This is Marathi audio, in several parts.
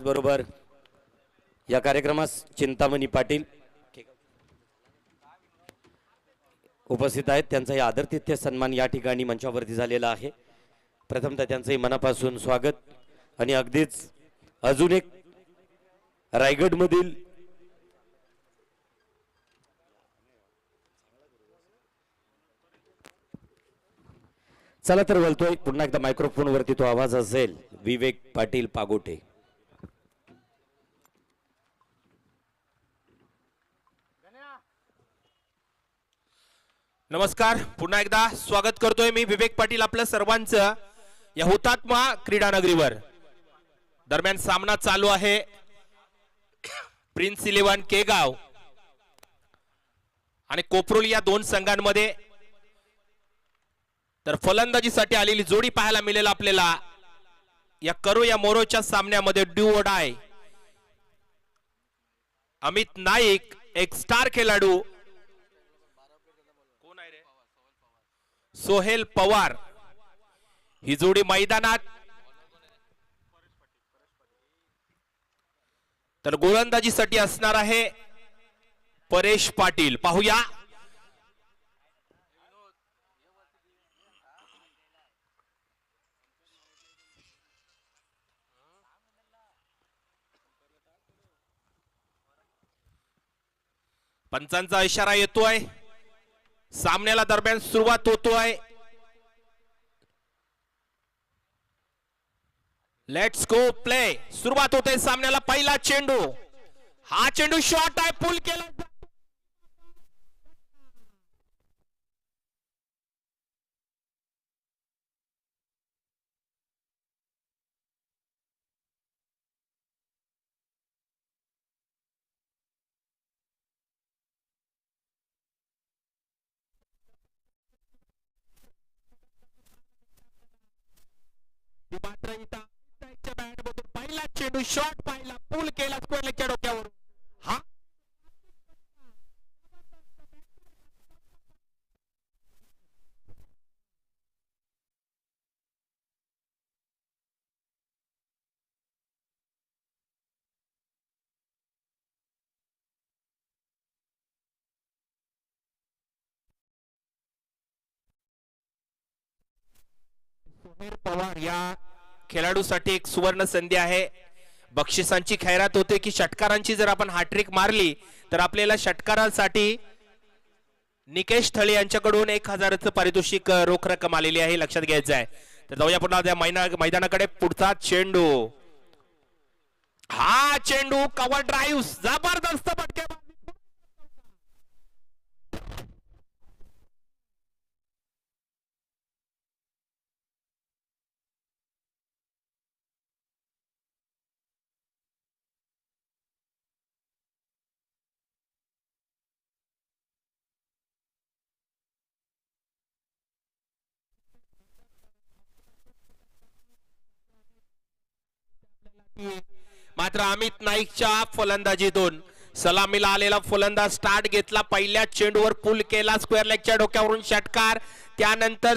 बरोबर या कार्यक्रमास चिंतामणी पाटील उपस्थित आहेत। त्यांचा या आदरातिथ्य सन्मान या ठिकाणी मंचावरती झालेला आहे। प्रथमतः त्यांचे मनापासून स्वागत आणि अगदीच अजून एक रायगड मधील चला तर बोलतोय पुन्हा एकदा मायक्रोफोन वरती तो आवाज असेल विवेक पाटील पागोटे। नमस्कार, पुन्हा एकदा स्वागत करतोय मी विवेक पाटील आपल्या सर्वांचं या हुतात्मा क्रीडा नगरीवर। दरम्यान सामना चालू आहे प्रिन्स 11 केगाव आणि कोपरोली या दोन संघांमध्ये। तर फलंदाजीसाठी आलेली जोडी पाहायला मिळेल आपल्याला या करो या मोरोच्या सामन्यामध्ये। डू और डाय अमित नाईक एक स्टार खेळाडू, सोहेल पवार ही जोडी मैदानात। तर गोलंदाजीसाठी असणार आहे परेश पाटील। पाहूया पंचांचा इशारा येतोय, सामन्याला दरम्यान सुरुवात होतोय। लेट्स गो प्ले, सुरुवात होते सामन्याला। पहिला चेंडू, हा चेंडू शॉट आहे, पुल केला। मात्र इथं बॅट मधून पहिला चेंडू शॉट पाहिला, पूल केला स्क्वेअर लेगच्या डोक्यावर। हा सोहेल पवार या खेळाडूसाठी एक सुवर्ण संधी आहे। बक्षिसांची खैरात होते की षटकारांची जर आपण हॅट्रिक मारली तर आपल्याला षटकारांसाठी निकेश थळे यांच्याकडून 1000चं पारितोषिक रोख रक्कम आलेली आहे, लक्षात घ्यायचं आहे। तर जाऊया पुन्हा त्या मैदानाकडे। पुढचा चेंडू, हा चेंडू कव्हर ड्राईव्ह, जबरदस्त फटके। मात्र अमित नाईकच्या फलंदाजीतून सलामीला आलेला फलंदाज स्टार्ट घेतला। पहिल्या चेंडूवर पुल केला, स्क्वेअर लेगच्या डोक्यावरून षटकार। त्यानंतर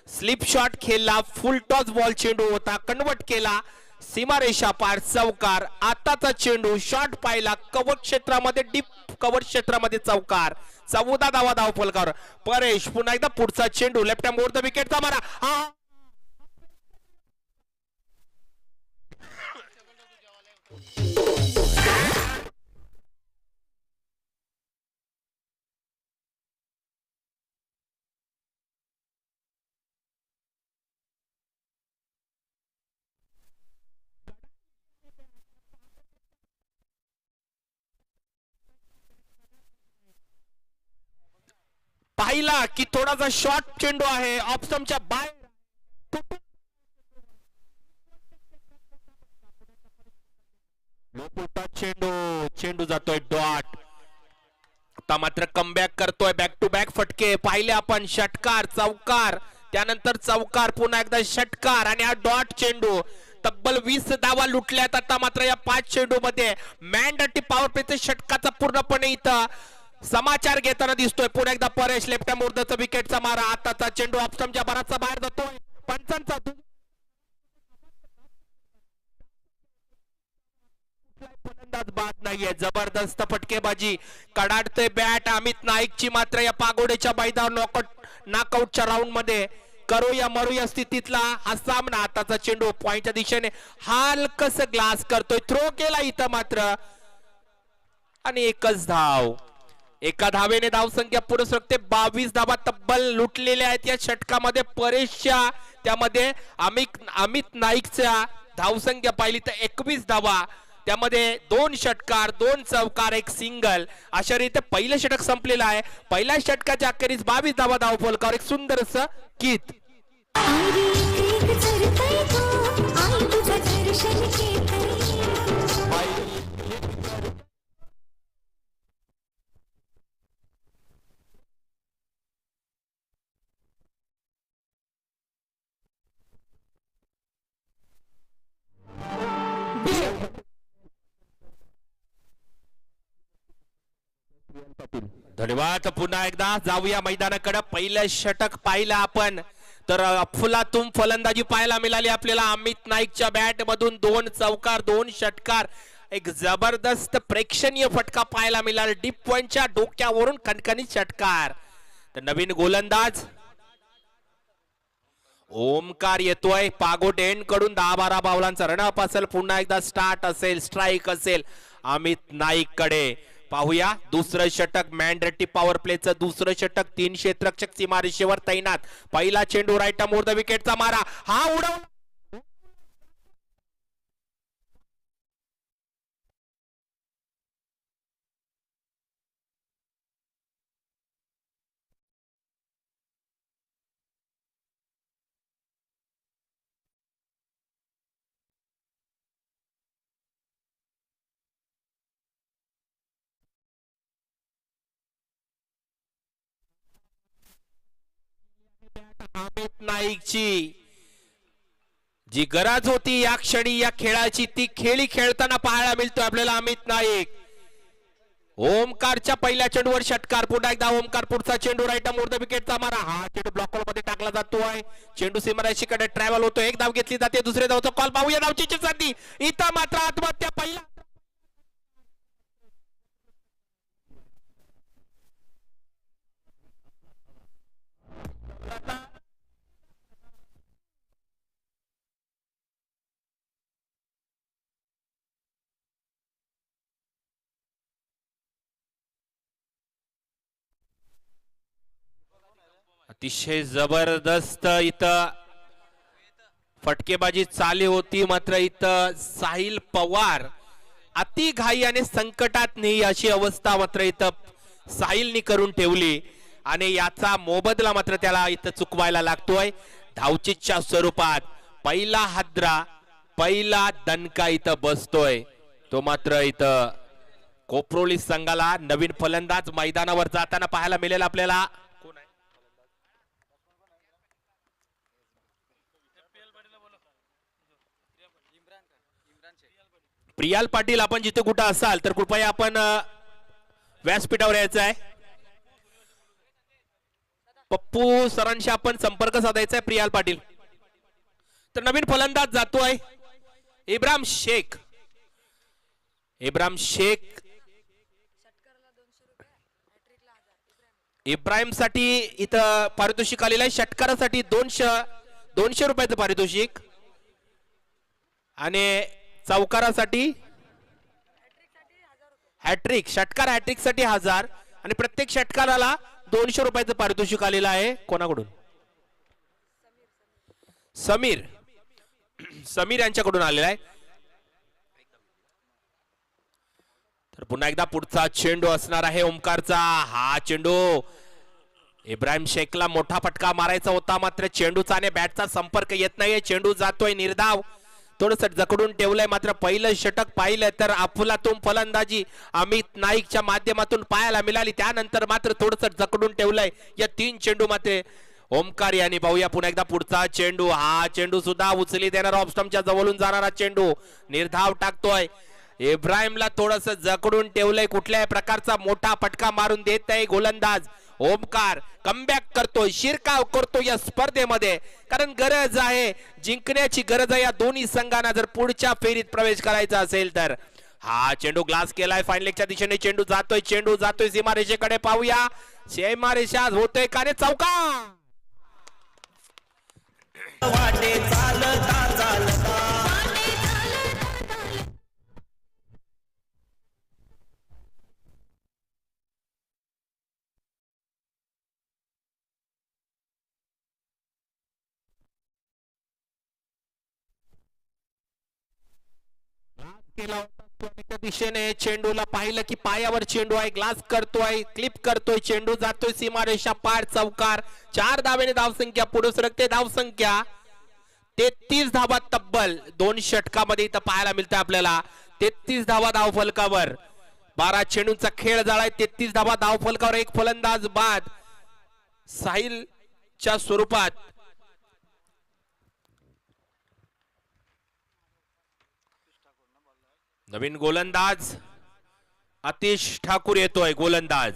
स्लिप शॉट खेळला, फुल टॉस बॉल चेंडू होता, कन्वर्ट केला, सीमारेषा पार, चौकार। आताचा चेंडू शॉट पाहिला, कव्हर क्षेत्रामध्ये, डीप कव्हर क्षेत्रामध्ये चौकार। 14 धावा धाव फलकावर। परेश पुन्हा एकदा पुढचा चेंडू, लेफ्ट हँड मोर द विकेटचा मारा। हा पाहिला की थोडासा शॉर्ट चेंडू आहे, ऑफ स्टंपच्या बाहेर। चेंडू जातोय डॉट। आता मात्र कमबॅक करतोय, बॅक टू बॅक फटके पाहिले आपण। षटकार, चौकार, त्यानंतर चौकार, पुन्हा एकदा षटकार आणि हा डॉट चेंडू। तब्बल 20 धावा लुटल्यात आता मात्र या 5 चेंडू मध्ये। मॅन्डेटरी पॉवर प्लेच्या षटकाचा पूर्णपणे इथं समाचार घेताना दिसतोय। पुन्हा एकदा परेश, लेफ्ट मुर्दाचा विकेटचा मारा। आताचा चेंडू ऑफ स्टंपच्या बराचसा बाहेर जातोय। पंचांचा फलंदाज बाद नाहीये. जबरदस्त फटकेबाजी कडाडते बॅट अमित नाईकची. मात्र या पागोड्याच्या मैदानावर नॉकआउटच्या राऊंड मध्ये करो या मरो या स्थितीतला हा सामना. आताचा चेंडू पॉइंटच्या दिशेने हलकस ग्लास करतोय. थ्रो केला इथं मात्र आणि एकच धाव. एका धावेने धावसंख्या पुढे सरकते. 22 धावा तब्बल लुटलेल्या आहेत या षटकामध्ये. परेशच्या त्यामध्ये अमित नाईकच्या धावसंख्या पाहिली तर 21 धावा. त्यामध्ये 2 षटकार 2 चौकार 1 सिंगल अशा रीते पहिलं षटक संपलेलं आहे. पहिल्या षटकाच्या अखेरीस 22 धावा धावफलकावर एक सुंदर असं गीत. धन्यवाद. पुन्हा एकदा जाऊया मैदानाकडे. पहिलं षटक पाहिलं आपण तर अफलातून फलंदाजी पाहायला मिळाली आपल्याला. अमित नाईकच्या बॅट मधून 2 चौकार 2 षटकार एक जबरदस्त प्रेक्षणीय फटका पाहायला मिळाला. डीप पॉइंटच्या डोक्यावरून कणकणीत षटकार. तर नवीन गोलंदाज ओमकार येतोय. पागोटेन कडून 10-12 बावलांचा रनअप असेल. पुन्हा एकदा स्टार्ट असेल स्ट्राईक असेल अमित नाईक कडे. पाहूया दुसरं षटक मॅन्डेटरी पॉवर प्लेचं दुसरं षटक. 3 क्षेत्ररक्षक सीमारेषेवर तैनात. पहिला चेंडू राईट मोर द विकेटचा मारा. हा उडव अमित नाईकची जी गरज होती या क्षणी या खेळाची ती खेळी खेळताना पाहायला मिळतोय आपल्याला अमित नाईक. ओमकारच्या पहिल्या चेंडूवर षटकार. पुन्हा एकदा ओमकार पुढचा चेंडू राईट मोर द विकेटचा मारा. हा चेंडू ब्लॉक मध्ये टाकला जातोय. चेंडू सीमारेषेकडे ट्रॅव्हल होतो. एक धाव घेतली जाते. दुसऱ्या धावचा कॉल पाहूया. धावची संधी इथं मात्र आत्महत्या. पहिला अतिशय जबरदस्त इथं फटकेबाजी चालू होती. मात्र इथं साहिल पवार अति घाई आणि संकटात नाही अशी अवस्था मात्र इथं साहिलनी करून ठेवली आणि याचा मोबदला मात्र त्याला इथं चुकवायला लागतोय. धावचीच्या स्वरूपात पहिला हादरा पहिला दणका इथं बसतोय. तो मात्र इथं कोपरोली संघाला नवीन फलंदाज मैदानावर जाताना पाहायला मिळेल आपल्याला. प्रियाल पाटील आपण जिथे कुठं असाल तर कृपया आपण व्यासपीठावर यायचं आहे. पप्पू सरांशी आपण संपर्क साधायचा आहे. प्रियाल पाटील. तर नवीन फलंदाज जातोय इब्राहिम शेख. इब्राहिम शेख इब्राहिम साठी इथं पारितोषिक आलेलं आहे. षटकारासाठी 200 रुपयाचं पारितोषिक आणि चौकारासाठी हॅट्रिक षटकार हॅट्रिक साठी 1000 आणि प्रत्येक षटकाराला 200 रुपयाचं पारितोषिक आलेलं आहे. कोणाकडून? समीर यांच्याकडून आलेला आहे. तर पुन्हा एकदा पुढचा चेंडू असणार आहे ओमकारचा. हा चेंडू इब्राहिम शेखला मोठा फटका मारायचा होता. मात्र चेंडूचा आणि बॅटचा संपर्क येत नाहीये. चेंडू जातोय निर्धाव. थोडस जकडून ठेवलंय. मात्र पहिलं षटक पाहिलं तर अफलातून फलंदाजी अमित नाईकच्या माध्यमातून पाहायला मिळाली. त्यानंतर मात्र थोडस जकडून ठेवलंय या 3 चेंडू मध्ये ओमकार यांनी. पाहूया पुन्हा एकदा पुढचा चेंडू. हा चेंडू सुद्धा उचली देणारा ऑफस्टंपच्या जवळून जाणारा चेंडू निर्धाव टाकतोय. इब्राहिमला थोडस जकडून ठेवलंय. कुठल्याही प्रकारचा मोठा फटका मारून देत नाही गोलंदाज ओमकार. कमबॅक करतोय शिरकाव करतो या स्पर्धेमध्ये. कारण गरज आहे जिंकण्याची गरज आहे या दोन्ही संघांना जर पुढच्या फेरीत प्रवेश करायचा असेल तर. हा चेंडू ग्लास केलाय फाईन लेगच्या दिशेने. चेंडू जातोय सीमारेषेकडे. पाहूया सीमारेषा होतोय का रे चौका. वाटे चालता चालता केला होता त्या दिशेने. चेंडूला पाहिलं की पायावर चेंडू आहे. ग्लास करतोय, क्लिप करतोय. चेंडू जातोय सीमारेषा पार. चौकार. 4 धावेने धावसंख्या पुढे सरकते. धावसंख्या 33 धावा तब्बल 2 षटकामध्ये इथं पाहायला मिळते आपल्याला. 33 धावा धाव फलकावर. 12 चेंडूंचा खेळ झालाय. 33 धावा धाव फलकावर. एक फलंदाज बाद साहिलच्या स्वरूपात. नवीन गोलंदाज आतिश ठाकूर येतोय. गोलंदाज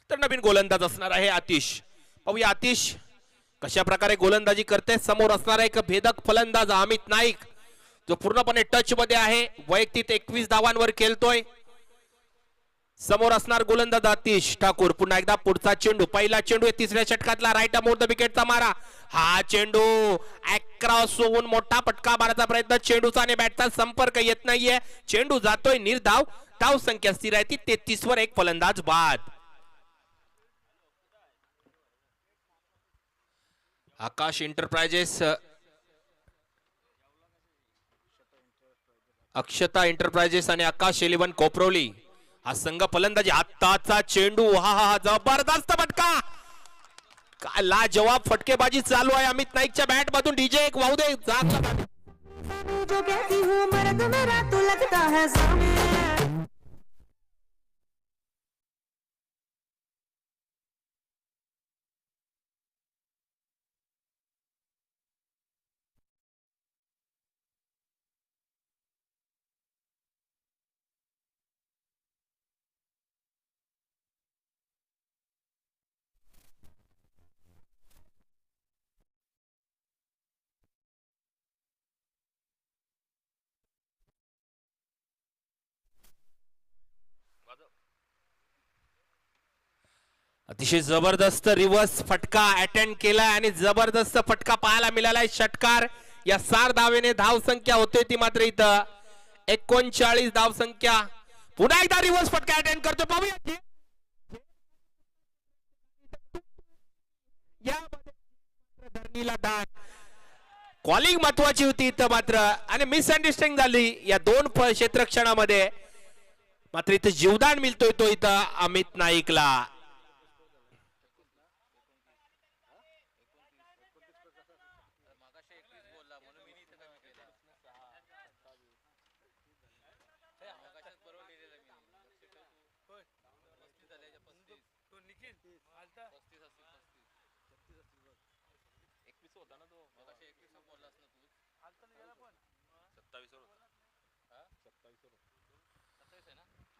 तर नवीन गोलंदाज असणार आहे आतिश. पाहूया आतिश कशा प्रकारे गोलंदाजी करते. समोर असणारा एक भेदक फलंदाज अमित नाईक जो पूर्णपणे टच मध्ये आहे. वैयक्तिक 21 धावांवर खेळतोय. समोर असणार गोलंदाज आतिश ठाकूर. पुन्हा एकदा पुढचा चेंडू. पहिला चेंडू आहे 3ऱ्या षटकातला. राईट मोर द विकेटचा मारा. हा चेंडू अक्रॉस होऊन मोठा फटका मारायचा प्रयत्न. चेंडूचा आणि बॅटचा संपर्क येत नाहीये. चेंडू जातोय निर्धाव. धाव संख्या स्थिर आहे ती 33 वर. एक फलंदाज बाद. आकाश एंटरप्राइजेस अक्षता एंटरप्राइजेस आणि आकाश 11 कोपरोली हा संघ फलंदाजी. आत्ताचा चेंडू. हा जबरदस्त फटका. लाजवाब फटकेबाजी चालू आहे अमित नाईकच्या बॅट मधून. डीजे एक वाहू दे. जो कहती हूँ मर्द मेरा तो लगता है सामने. अतिशय जबरदस्त रिव्हर्स फटका अटेंड केलाय आणि जबरदस्त फटका पाहायला मिळालाय. षटकार. या 4 धावेने धाव संख्या होते ती मात्र इथं 39 धाव संख्या. पुन्हा एकदा रिव्हर्स फटका अटेंड करतो. पाहूया धरणीला दाट. कॉलिंग महत्वाची होती इथं मात्र आणि मिसअंडरस्टँडिंग झाली या 2 क्षेत्रक्षणामध्ये. मात्र इथं जीवदान मिळतोय तो इथं अमित नाईकला.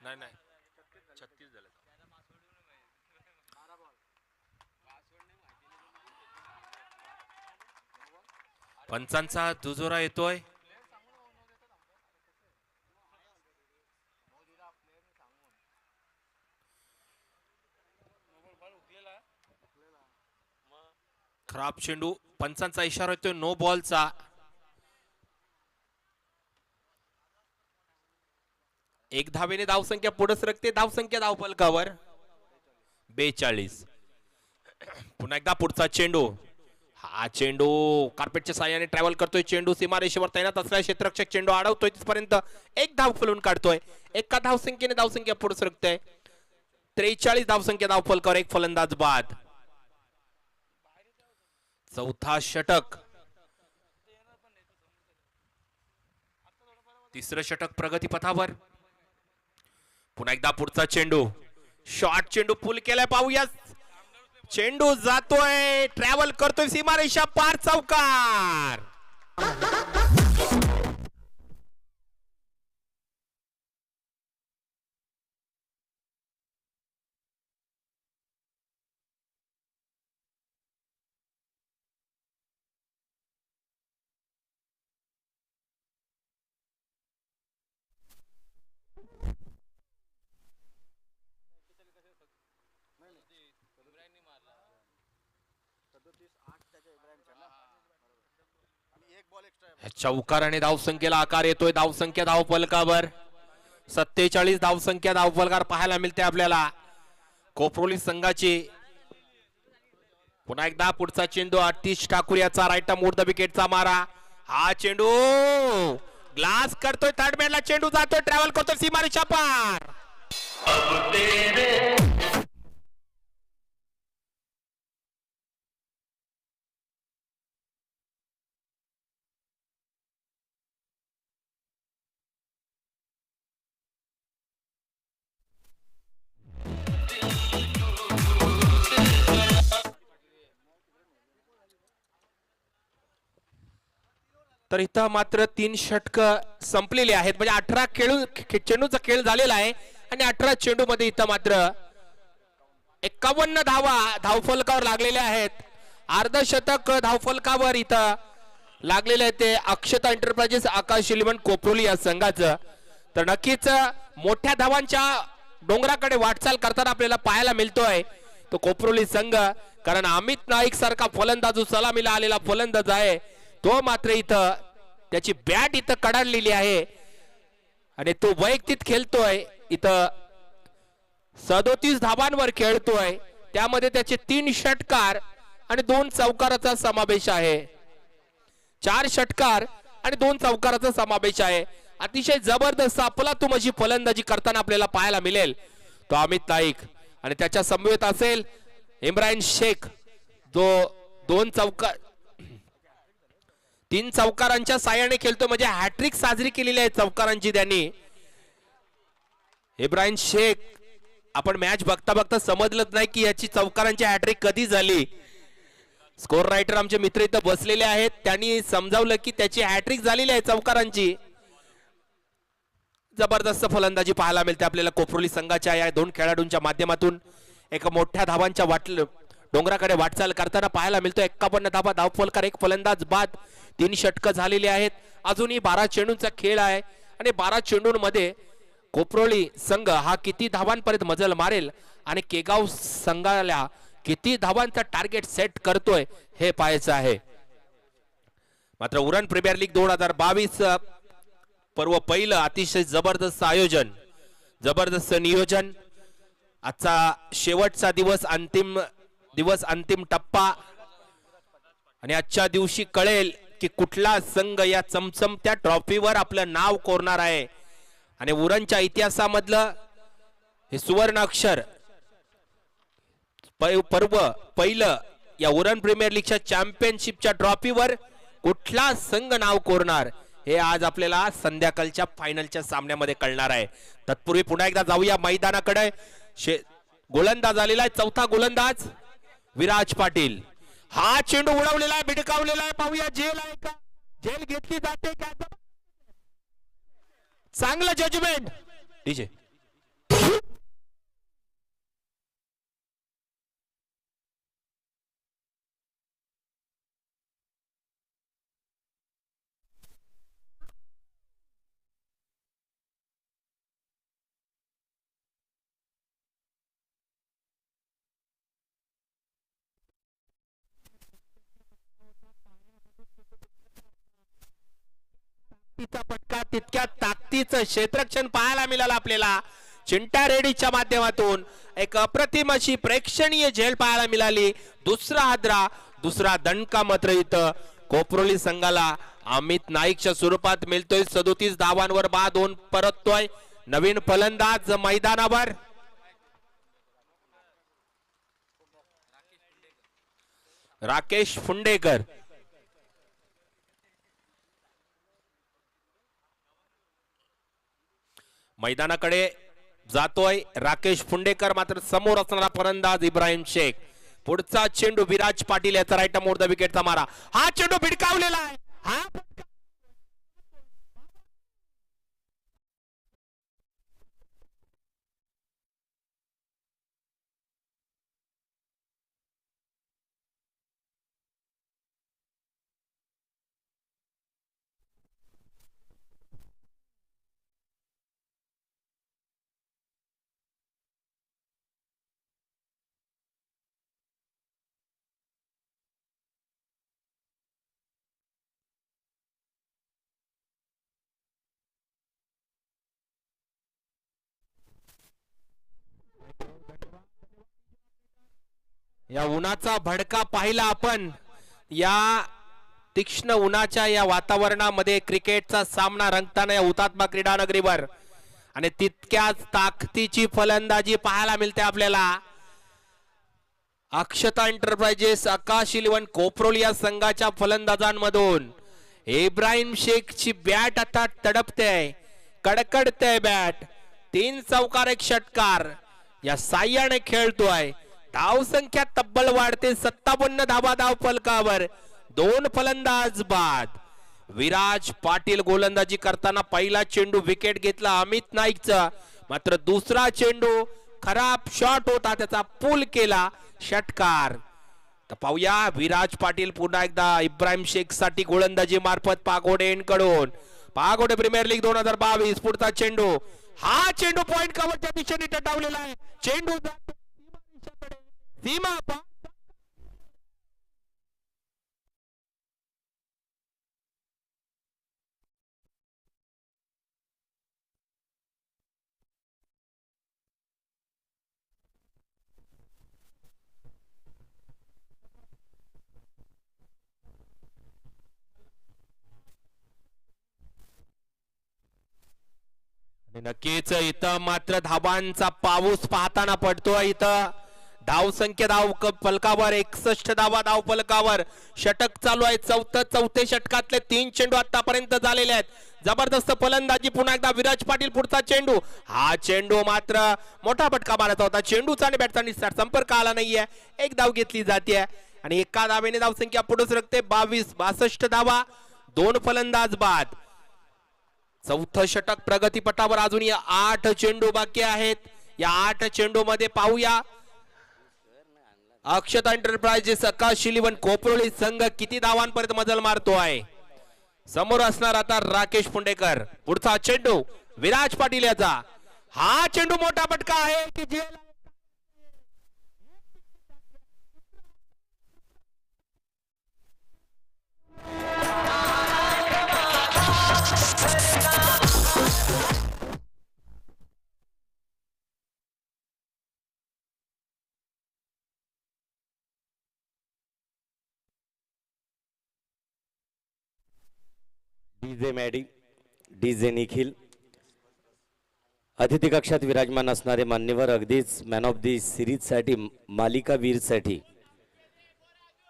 नाही 36 झाले. पंचांचा दुजोरा येतोय. खराब चेंडू. पंचांचा इशारा येतोय नो बॉलचा. एक धावेने धावसंख्या पुढे सरकते. धावसंख्या धाव फलकावर 42. पुन्हा एकदा पुढचा चेंडू. हा चेंडू कार्पेटच्या साह्याने ट्रॅव्हल करतोय. चेंडू सीमारेषेवर तैनात असलेला क्षेत्ररक्षक चेंडू अडवतोय. तिथपर्यंत एक धाव खोलून काढतोय. एका धावसंख्येने धावसंख्या पुढे सरकते. 43 धावसंख्या धाव फलकावर. एक फलंदाज बाद. चौथा षटक. 3रं षटक प्रगतीपथावर. पुन्हा एकदा पुढचा चेंडू. शॉर्ट चेंडू पुल केलाय. पाहूया चेंडू जातोय. ट्रॅव्हल करतोय सीमारेषा पार. चौकार. चौकाराने धावसंख्येला आकार येतोय. धावसंख्या धावफलकावर 47 धावसंख्या धावफलकार पाहायला मिळते आपल्याला कोपरोली संघाची. पुन्हा एकदा पुढचा चेंडू आतिश ठाकूर याचा राईट मोड द विकेटचा मारा. हा चेंडू ग्लास करतोय. थर्ड मॅनला चेंडू जातोय. ट्रॅव्हल करतोय सीमारेषा पार. तर इथं मात्र 3 षटक संपलेली आहेत. म्हणजे 18 चेंडूचा खेळ झालेला आहे आणि 18 चेंडू मध्ये इथं मात्र 51 धावा धावफलकावर लागलेल्या आहेत. अर्धशतक धावफलकावर इथं लागलेले आहे ते अक्षता एंटरप्राइजेस आकाश इलेव्हन कोपरोली या संघाचं. तर नक्कीच मोठ्या धावांच्या डोंगराकडे वाटचाल करताना आपल्याला पाहायला मिळतोय तो कोपरोली संघ. कारण अमित नाईक सारखा फलंदाज जो सलामीला आलेला फलंदाज आहे तो मात्र इथं त्याची बॅट इथं कडाडलेली आहे आणि तो वैयक्तिक खेळतोय. इथं 37 धावांवर खेळतोय. त्यामध्ये त्याचे 3 षटकार आणि 2 चौकाराचा समावेश आहे. 4 षटकार आणि 2 चौकाराचा समावेश आहे. अतिशय जबरदस्त अफलातून अशी फलंदाजी करताना आपल्याला पाहायला मिळेल तो अमित नाईक. आणि त्याच्या समवेत असेल इम्रान शेख जो 3 चौकारांच्या साह्याने खेळतो. म्हणजे हॅट्रिक साजरी केलेली आहे चौकारांची त्यांनी. इब्राहिम शेख आपण मॅच बघता बघता समजलंच नाही की याची चौकारांची हॅट्रिक कधी झाली. स्कोर रायटर आमचे मित्र इथं बसलेले आहेत. त्यांनी समजावलं की त्याची हॅट्रिक झालेली आहे चौकारांची. जबरदस्त फलंदाजी पाहायला मिळते आपल्याला कोपरोली संघाच्या या 2 खेळाडूंच्या माध्यमातून. एक मोठ्या धावांच्या डोंगराकडे वाटचाल करताना पाहायला मिळतो. 51 धावा धावफलकार, 1 फलंदाज बाद, 3 षटक झालेली आहेत. अजूनही 12 चेंडूंचा खेळ आहे आणि 12 चेंडूंमध्ये कोपरोली संघ हा किती धावांपर्यंत मजल मारेल आणि केगाव संघाला किती धावांचा टार्गेट सेट करतोय हे पाहायचं आहे. मात्र उरण प्रीमियर लीग 2022 पर्व पहिलं अतिशय जबरदस्त आयोजन, जबरदस्त नियोजन. आजचा शेवटचा दिवस, अंतिम टप्पा आणि आजच्या दिवशी कळेल की कुठला संघ या चमचमत्या ट्रॉफीवर आपलं नाव कोरणार आहे. आणि उरणच्या इतिहासामधलं हे सुवर्ण अक्षर पर्व पहिलं या उरण प्रीमियर लीगच्या चॅम्पियनशिपच्या ट्रॉफीवर कुठला संघ नाव कोरणार हे आज आपल्याला संध्याकाळच्या फायनलच्या सामन्यामध्ये कळणार आहे. तत्पूर्वी पुन्हा एकदा जाऊया मैदानाकडे. गोलंदाज आलेला आहे, चौथा गोलंदाज विराज पाटील. हा चेंडू उडवलेला आहे, भिडकावलेला आहे. पाहूया जेल आहे का, जेल घेतली जाते का. चांगलं जजमेंट डीजे. फटका तितक्या ताकदीचं क्षेत्ररक्षण पाहायला मिळालं आपल्याला चिंटा रेड्डीच्या माध्यमातून. एक अप्रतिम अशी प्रेक्षणीय झेल पाहायला मिळाली. दुसरा हादरा, दुसरा दणका मात्र इथं कोपरोली संघाला अमित नाईकच्या स्वरूपात मिळतोय. 37 धावांवर बाद होऊन परततोय नवीन फलंदाज मैदानावर. राकेश फुंडेकर मैदानाकडे जातोय. राकेश फुंडेकर मात्र समोर असणारा फलंदाज इब्राहिम शेख. पुढचा चेंडू विराज पाटील याचा राईट मोड द विकेटचा मारा. हा चेंडू भिडकावलेला आहे. हा या उन्हाचा भडका पाहिला आपण. या तीक्ष्ण उन्हाच्या या वातावरणामध्ये क्रिकेटचा सामना रंगताना या हुतात्मा क्रीडा नगरीवर आणि तितक्याच ताकदीची फलंदाजी पाहायला मिळते आपल्याला. अक्षता एंटरप्राइजेस आकाश इलेव्हन कोपरोली या संघाच्या फलंदाजांमधून इब्राहिम शेखची बॅट आता तडपते, कडकडते बॅट. 3 चौकार 1 षटकार या साह्याने खेळतोय. धाव संख्या तब्बल वाढते. 57 धावा धाव फलकावर. 2 फलंदाज बाद. विराज पाटील गोलंदाजी करताना पहिला चेंडू विकेट घेतला अमित नाईकचा. मात्र दुसरा चेंडू खराब शॉट होता, त्याचा पूल केला षटकार. तर पाहूया विराज पाटील पुन्हा एकदा इब्राहिम शेख साठी गोलंदाजी मार्फत पागोडे कडून. पागोडे प्रीमियर लीग 2022 पुढचा चेंडू. हा चेंडू पॉइंट कव्हरच्या दिशेने टटावलेला आहे. चेंडू सीमा नक्कीच इथं मात्र धावांचा पाऊस पाहताना पडतोय. इथं धाव संख्या धाव फलकावर 61 धावा धाव फलकावर. षटक चालू आहे. चौथे षटकातले 3 चेंडू आतापर्यंत झालेले आहेत. जबरदस्त फलंदाजी पुन्हा एकदा विराज पाटील. पुढचा चेंडू. हा चेंडू मात्र मोठा फटका मारायचा होता. चेंडूचा आणि बॅटचा निस्तार संपर्क आला नाहीये. 1 धाव घेतली जाते आणि एका धावेने धाव संख्या पुढे सरकते. 62 धावा. 2 फलंदाज बाद. चौथं षटक प्रगतीपटावर. अजून या 8 चेंडू बाकी आहेत. या 8 चेंडू मध्ये पाहूया अक्षता एंटरप्राइजेस आकाश इलेव्हन कोपरोली संघ किती धावांपर्यंत मजल मारतोय. समोर असणार आता राकेश पुंडेकर. पुढचा चेंडू विराज पाटील याचा. हा चेंडू मोठा फटका आहे की जे डीजे मॅडी, डीजे निखिल, अतिथी कक्षात विराजमान असणारे मान्यवर अगदीच मॅन ऑफ दी सिरीज साठी, मालिका वीर साठी,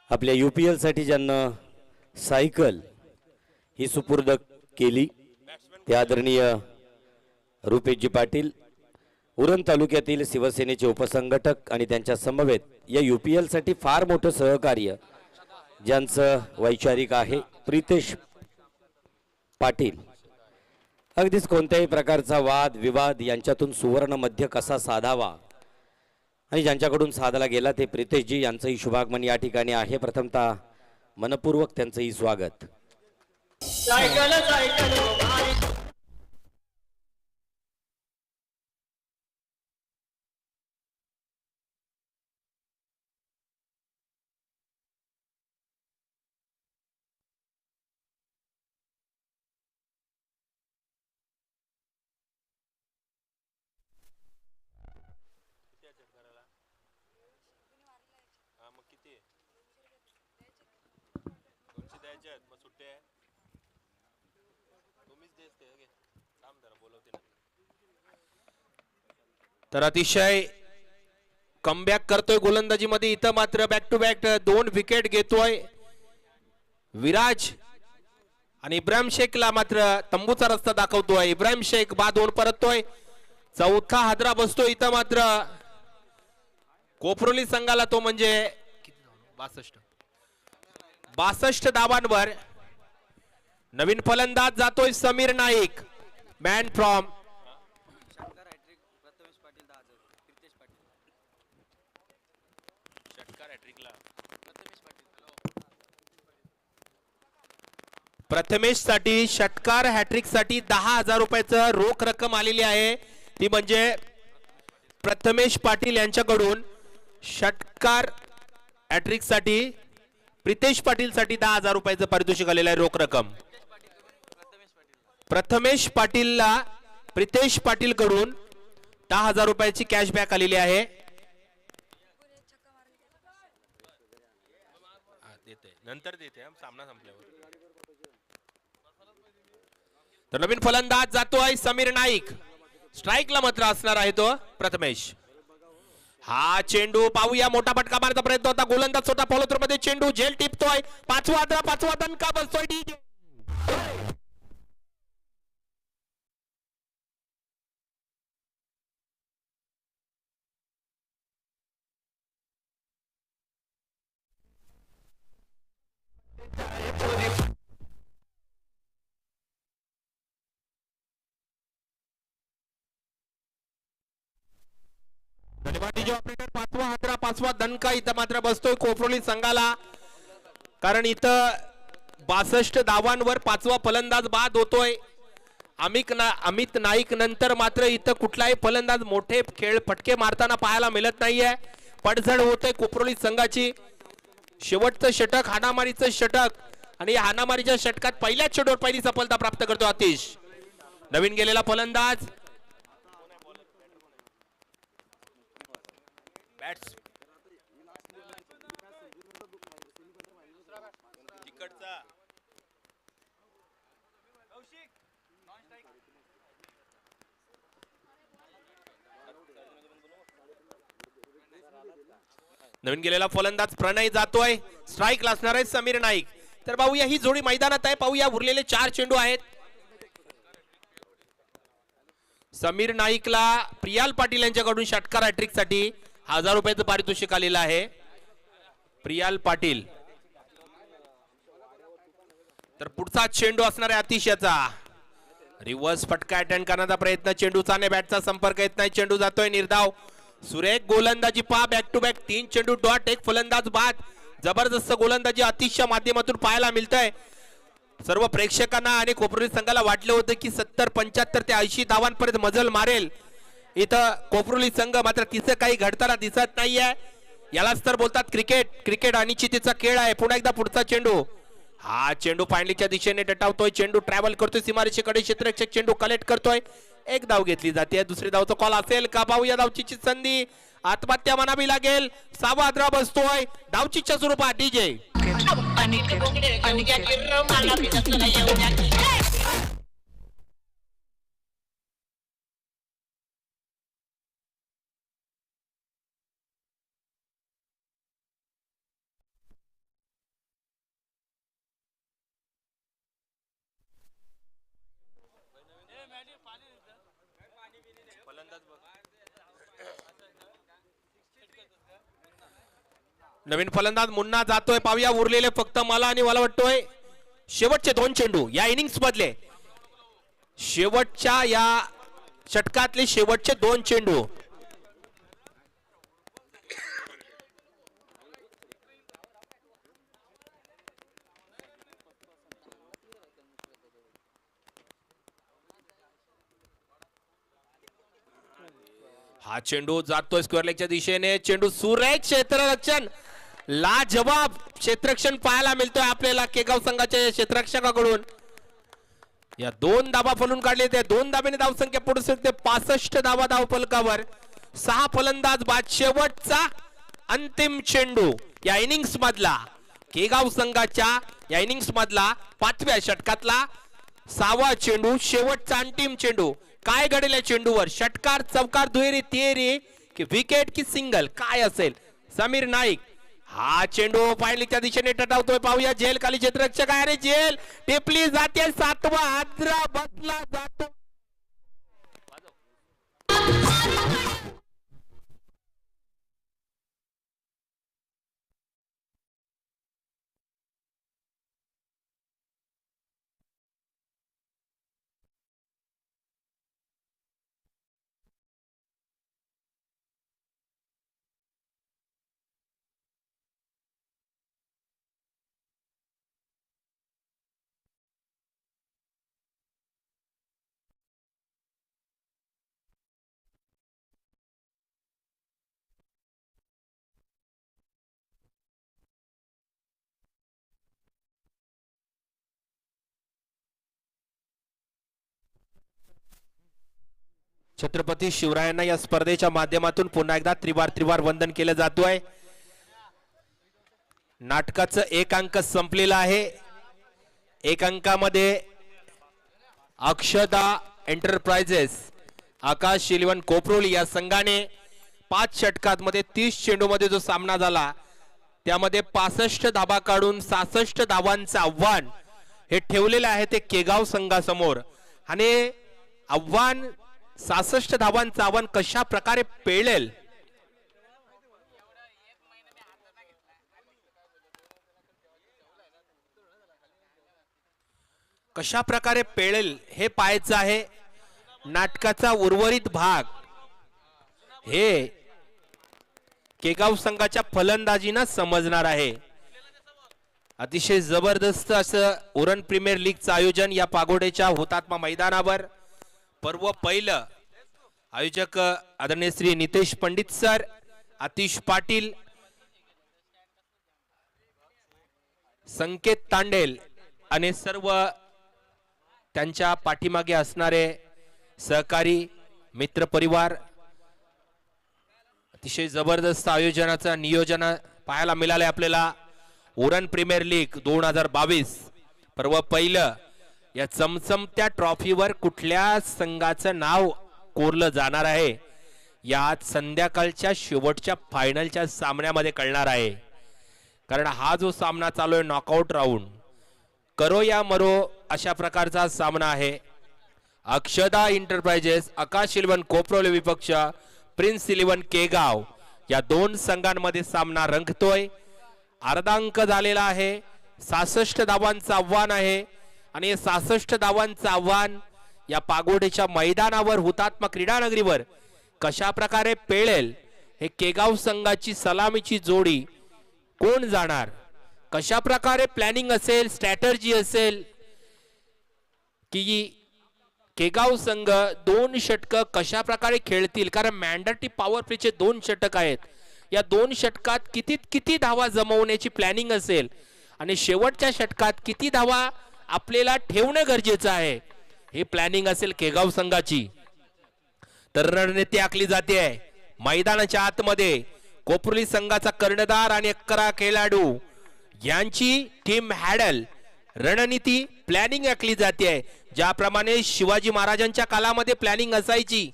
आपल्या UPL साठी ज्यांना सायकल ही सुपूर्द केली ते आदरणीय रुपेशजी पाटील, उरण तालुक्यातील शिवसेनेचे उपसंघटक आणि त्यांच्या समवेत या UPL साठी फार मोठं सहकार्य ज्यांचं वैचारिक आहे प्रितेश पाटील. अगदीच कोणत्याही प्रकारचा वाद विवाद यांच्यातून सुवर्ण मध्य कसा साधावा आणि ज्यांच्याकडून साधला गेला ते प्रितेशजी यांचंही शुभागमन या ठिकाणी आहे. प्रथमतः मनपूर्वक त्यांचंही स्वागत. तर अतिशय कमबॅक करतोय गोलंदाजीमध्ये. इथं मात्र बॅक टू बॅक 2 विकेट घेतोय विराज आणि इब्राहिम शेखला मात्र तंबूचा रस्ता दाखवतोय. इब्राहिम शेख बाद होऊन परततोय. चौथा हादरा बसतोय इथं मात्र कोपरोली संघाला. तो म्हणजे 62 धावांवर. नवीन फलंदाज जातोय समीर नाईक, मॅन फ्रॉम प्रथमेश साठी. षटकार हॅट्रिक साठी 10,000 रुपयाचं रोख रक्कम आलेली आहे. ती म्हणजे प्रथमेश पाटील यांच्याकडून षटकार हॅट्रिक साठी प्रितेश पाटील साठी 10,000 रुपयाचं पारितोषिक आलेलं आहे रोख रक्कम. प्रथमेश पाटीलला प्रितेश पाटील कडून 10,000 रुपयाची कॅशबॅक आलेली आहे. नंतर देते सामना संपल्यावर. तर नवीन फलंदाज जातोय समीर नाईक. स्ट्राईकला मात्र असणार आहे तो प्रथमेश. हा चेंडू पाहूया, मोठा फटका मारण्याचा प्रयत्न होता, गोलंदाज स्वतः फॉलो थ्रू मध्ये चेंडू झेल टिपतोय. पाचवा दणका बसतोय डीजे. ऑपरेटर पाचवा दणका इथं मात्र बसतोय कोपरोली संघाला, कारण इथं 62 धावांवर पाचवा फलंदाज बाद होतोय. अमित नाईक नंतर मात्र इथं कुठलाही फलंदाज मोठे फटके मारताना पाहायला मिळत नाहीये. पडझड होते कोपरोली संघाची. शेवटचं षटक हाणामारीचं षटक, आणि या हाणामारीच्या षटकात पहिल्याच चेंडूवर पहिली सफलता प्राप्त करतो आतिश. नवीन गेलेला फलंदाज नवीन गेलेला फलंदाज प्रणय जातोय. स्ट्राईक असणार आहे समीर नाईक. तर पाहूया ही जोडी मैदानात आहे. पाहूया उरलेले 4 चेंडू आहेत. समीर नाईकला प्रियाल पाटील यांच्याकडून षटकार हॅट्रिक साठी 1000 रुपयाचं पारितोषिक आलेलं आहे. प्रियाल पाटील. तर पुढचा चेंडू असणार आहे आतिश याचा. रिव्हर्स फटका अटेंड करण्याचा प्रयत्न, चेंडूचा आणि बॅटचा संपर्क येत नाही, चेंडू जातोय निर्धाव. सुरेख गोलंदाजी पहा, बॅक टू बॅक 3 चेंडू डॉट, एक फलंदाज बाद. जबरदस्त गोलंदाजी आतिशच्या माध्यमातून पाहायला मिळतंय. सर्व प्रेक्षकांना आणि कोपरोली संघाला वाटलं होतं की 70, 75 ते 80 धावांपर्यंत मजल मारेल इथं कोपरोली संघ, मात्र तिचं काही घडताना दिसत नाहीये. यालाच तर बोलतात क्रिकेट अनिश्चितीचा खेळ आहे. पुन्हा एकदा पुढचा चेंडू. हा चेंडू फायनलीच्या दिशेने टटावतोय, चेंडू ट्रॅव्हल करतोय सीमारेषेकडे, क्षेत्ररक्षक चेंडू कलेक्ट करतोय. एक धाव घेतली जाते, दुसरी धावचा कॉल असेल का? पाहूया धावचीची संधी, आत्महत्या म्हणावी लागेल. 6वा आद्रा बसतोय धावचीच्या स्वरूपात डीजे. नवीन फलंदाज मुन्ना जातोय. पाहूया उरलेले फक्त मला वाटतोय शेवटचे 2 चेंडू या इनिंग्स मधले, शेवटच्या या षटकातले शेवटचे 2 चेंडू. हा चेंडू जातोय स्क्वेअर लेगच्या दिशेने, चेंडू सुरेख क्षेत्ररक्षण, लाजवाब क्षेत्ररक्षण पाहायला मिळतोय आपल्याला केगाव संघाच्या क्षेत्ररक्षकाकडून. या 2 धाबा फलून काढले, त्या 2 धाब्याने धावसंख्या पुढे सरते 65 धावा धाव फलकावर. 6 फलंदाज बाद. शेवटचा अंतिम चेंडू या इनिंग्स मधला, केगाव संघाच्या या इनिंग्स मधला 5व्या षटकातला 6वा चेंडू, शेवटचा अंतिम चेंडू. काय घडेल या चेंडूवर? षटकार, चौकार, दुहेरी, तिहेरी की विकेट की सिंगल, काय असेल? समीर नाईक हा चेंडू फायनलीच्या दिशेने टटावतोय. पाहूया झेल खाली क्षेत्ररक्षक आहे आणि झेल टिपली जाते. 7वा आद्रा बसला जातो. छत्रपती शिवरायांना या स्पर्धेच्या माध्यमातून पुन्हा एकदा त्रिवार वंदन केलं जातोय. नाटकाचं एक अंक संपलेला आहे. एक अंकामध्ये अक्षदा एंटरप्राइजेस आकाश शिलवण कोपरोली या संघाने 5 षटकांमध्ये 30 चेंडूमध्ये जो सामना झाला त्यामध्ये 65 धाबा काढून 66 धावांचं आव्हान हे ठेवलेलं आहे ते केगाव संघासमोर. आणि आव्हान 66 धावांचं आव्हान कशा प्रकारे पेळेल कशा प्रकारे पेळेल हे पाहायचं आहे. नाटकाचा उर्वरित भाग हे केगाव संघाच्या फलंदाजीनं समजणार आहे. अतिशय जबरदस्त असं उरण प्रीमियर लीगचं आयोजन या पागोड्याच्या हुतात्मा मैदानावर. पर्व पहिलं आयोजक आदरणीय श्री नितेश पंडित सर, आतिश पाटील, संकेत तांडेल आणि सर्व त्यांच्या पाठीमागे असणारे सहकारी मित्र परिवार. अतिशय जबरदस्त आयोजनाचं नियोजन पाहायला मिळाले आपल्याला. उरण प्रीमियर लीग 2022 पर्व पहिलं या चमचमत्या ट्रॉफीवर कुठल्या संघाचं नाव कोरलं जाणार आहे यात संध्याकाळच्या शेवटच्या फायनलच्या सामन्यामध्ये कळणार आहे. कारण हा जो सामना चालू आहे नॉकआउट राऊंड करो या मरो अशा प्रकारचा सामना आहे. अक्षदा एंटरप्राइजेस आकाश इलेव्हन कोपरोली विपक्ष प्रिन्स इलेव्हन केगाव या दोन संघांमध्ये सामना रंगतोय. अर्धा अंक झालेला आहे. 66 धावांचं आव्हान आहे आणि 66 धावांचं आव्हान या पागोड्याच्या मैदानावर हुतात्मा क्रीडानगरीवर कशा प्रकारे पेळेल हे केगाव संघाची सलामीची जोडी कोण जाणार, कशा प्रकारे प्लॅनिंग असेल, स्ट्रॅटर्जी असेल की केगाव संघ 2 षटक कशा प्रकारे खेळतील. कारण मॅन्डेटरी पॉवर प्लेचे 2 षटक आहेत. या 2 षटकात किती धावा जमवण्याची प्लॅनिंग असेल आणि शेवटच्या षटकात किती धावा आपल्याला ठेवणं गरजेचं आहे हे प्लॅनिंग असेल केगाव संघाची. तर रणनीती आखली जाते आहे मैदानाच्या आतमध्ये. कोपरोली संघाचा कर्णधार आणि 11 खेळाडू यांची टीम हॅडल रणनीती प्लॅनिंग आखली जाते आहे. ज्याप्रमाणे शिवाजी महाराजांच्या काळामध्ये प्लॅनिंग असायची,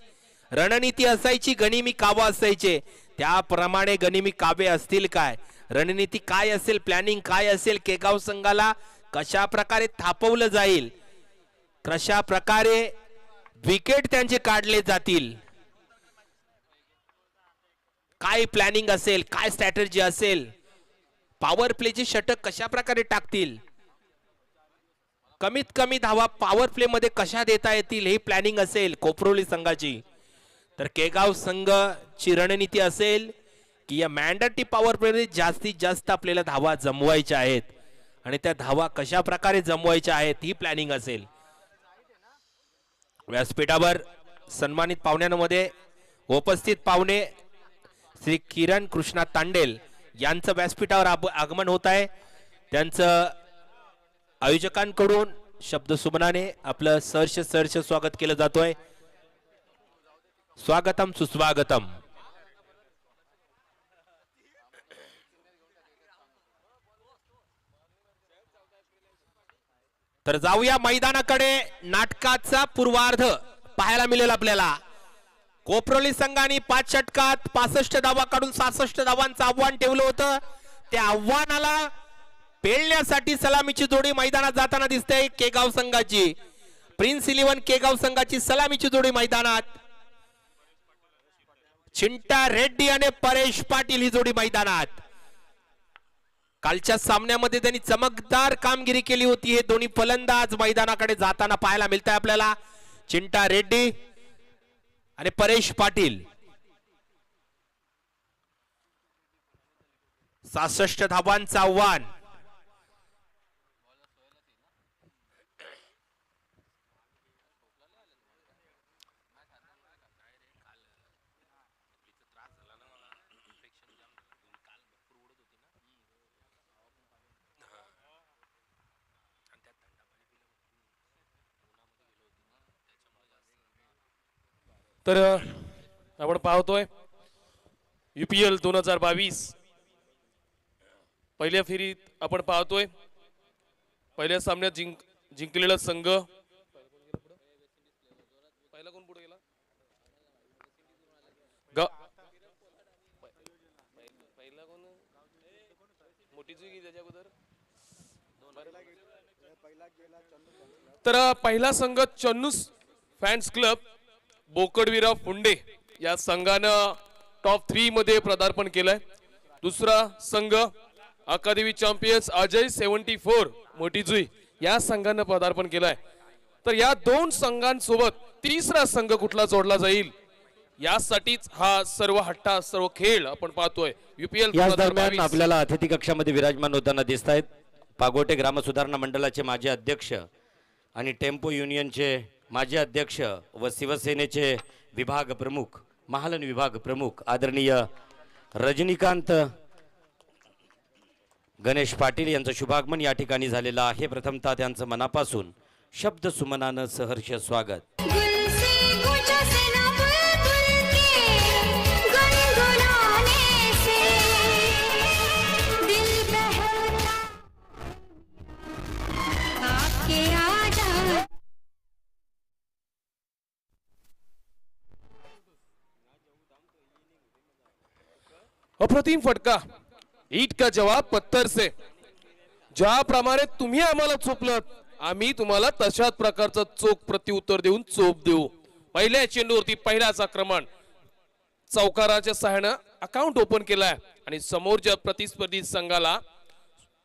रणनीती असायची, गनिमी काव्य असायचे, त्याप्रमाणे गनिमी काव्य असतील काय, रणनीती काय असेल, प्लॅनिंग काय असेल, केगाव संघाला कशा प्रकारे थापवलं जाईल, कशा प्रकारे विकेट त्यांचे काढले जातील, काय प्लॅनिंग असेल, काय स्ट्रॅटर्जी असेल, पॉवर प्लेचे षटक कशा प्रकारे टाकतील, कमीत कमी धावा पॉवर प्ले मध्ये कशा देता येतील ही प्लॅनिंग असेल कोपरोली संघाची. तर केगाव संघाची रणनीती असेल की या मॅन्डेटरी पॉवर प्ले मध्ये जास्तीत जास्त आपल्याला धावा जमवायच्या आहेत आणि त्या धावा कशा प्रकारे जमवायच्या आहेत ही प्लॅनिंग असेल. व्यासपीठावर सन्मानित पाहुण्यांमध्ये उपस्थित पाहुणे श्री किरण कृष्णा तांडेल यांचं व्यासपीठावर आगमन होत आहे. त्यांचं आयोजकांकडून शब्द सुमनाने आपलं सहर्ष स्वागत केलं जातोय. स्वागतम सुस्वागतम. तर जाऊया मैदानाकडे. नाटकाचा पूर्वार्ध पाहायला मिळेल आपल्याला. कोपरोली संघाने 5 षटकात 65 धावा काढून 66 धावांचं आव्हान ठेवलं होतं. त्या आव्हानाला पेलण्यासाठी सलामीची जोडी मैदानात जाताना दिसते केगाव संघाची. प्रिन्स इलेव्हन केगाव संघाची सलामीची जोडी मैदानात. चिंटा रेड्डी आणि परेश पाटील ही जोडी मैदानात. कालच्या सामन्यामध्ये त्यांनी चमकदार कामगिरी केली होती. हे दोन्ही फलंदाज मैदानाकडे जाताना पाहायला मिळत आहे आपल्याला. चिंटा रेड्डी आणि परेश पाटील. 66 धावांचं आव्हान. तर आपण पाहतोय UPL 2022 पहिल्या फेरीत आपण पाहतोय पहिल्या सामन्यात जिंकलेला संघ पहिला कोण पुढे गेला पहिला कोण मोठी चुकी त्याच्या अगोदर तर पहिला संघ चन्नूस फॅन्स क्लब बोकडवीरा फुंडे या संघानं टॉप 3 मध्ये पदार्पण केलंय. दुसरा संघ अकादमी चॅम्पियन्स अजय 74 मोठीजुई या संघानं पदार्पण केलंय. तर या दोन संघांसोबत तिसरा संघ कुठला जोडला जाईल यासाठीच हा सर्व हट्टा सर्व खेळ आपण पाहतोय. UPL याच दरम्यान आपल्याला अतिथी कक्षामध्ये विराजमान होताना दिसत आहेत पागोटे ग्राम सुधारणा मंडळाचे माजी अध्यक्ष आणि टेम्पो युनियनचे माजी अध्यक्ष व शिवसेनेचे विभाग प्रमुख महालन विभाग प्रमुख आदरणीय रजनीकांत गणेश पाटील यांचं शुभागमन या ठिकाणी झालेलं आहे. प्रथमतः त्यांचं मनापासून शब्द सुमनानं सहर्ष स्वागत. गुल से गुच्छा से ना बुलबुल के गुनगुनाने से दिल बहलता आके आजा. अप्रतिम फटका ईट का जवाब पत्थर से. ज्याप्रमाणे तुम्ही आम्हाला चोपलं आम्ही तुम्हाला तशाच प्रकारचं चोख प्रत्युत्तर देऊन चोप देऊ. पहिल्या चेंडूवरती पहिलाच आक्रमण चौकाराच्या सहाय्यानं अकाउंट ओपन केलाय आणि समोरच्या प्रतिस्पर्धी संघाला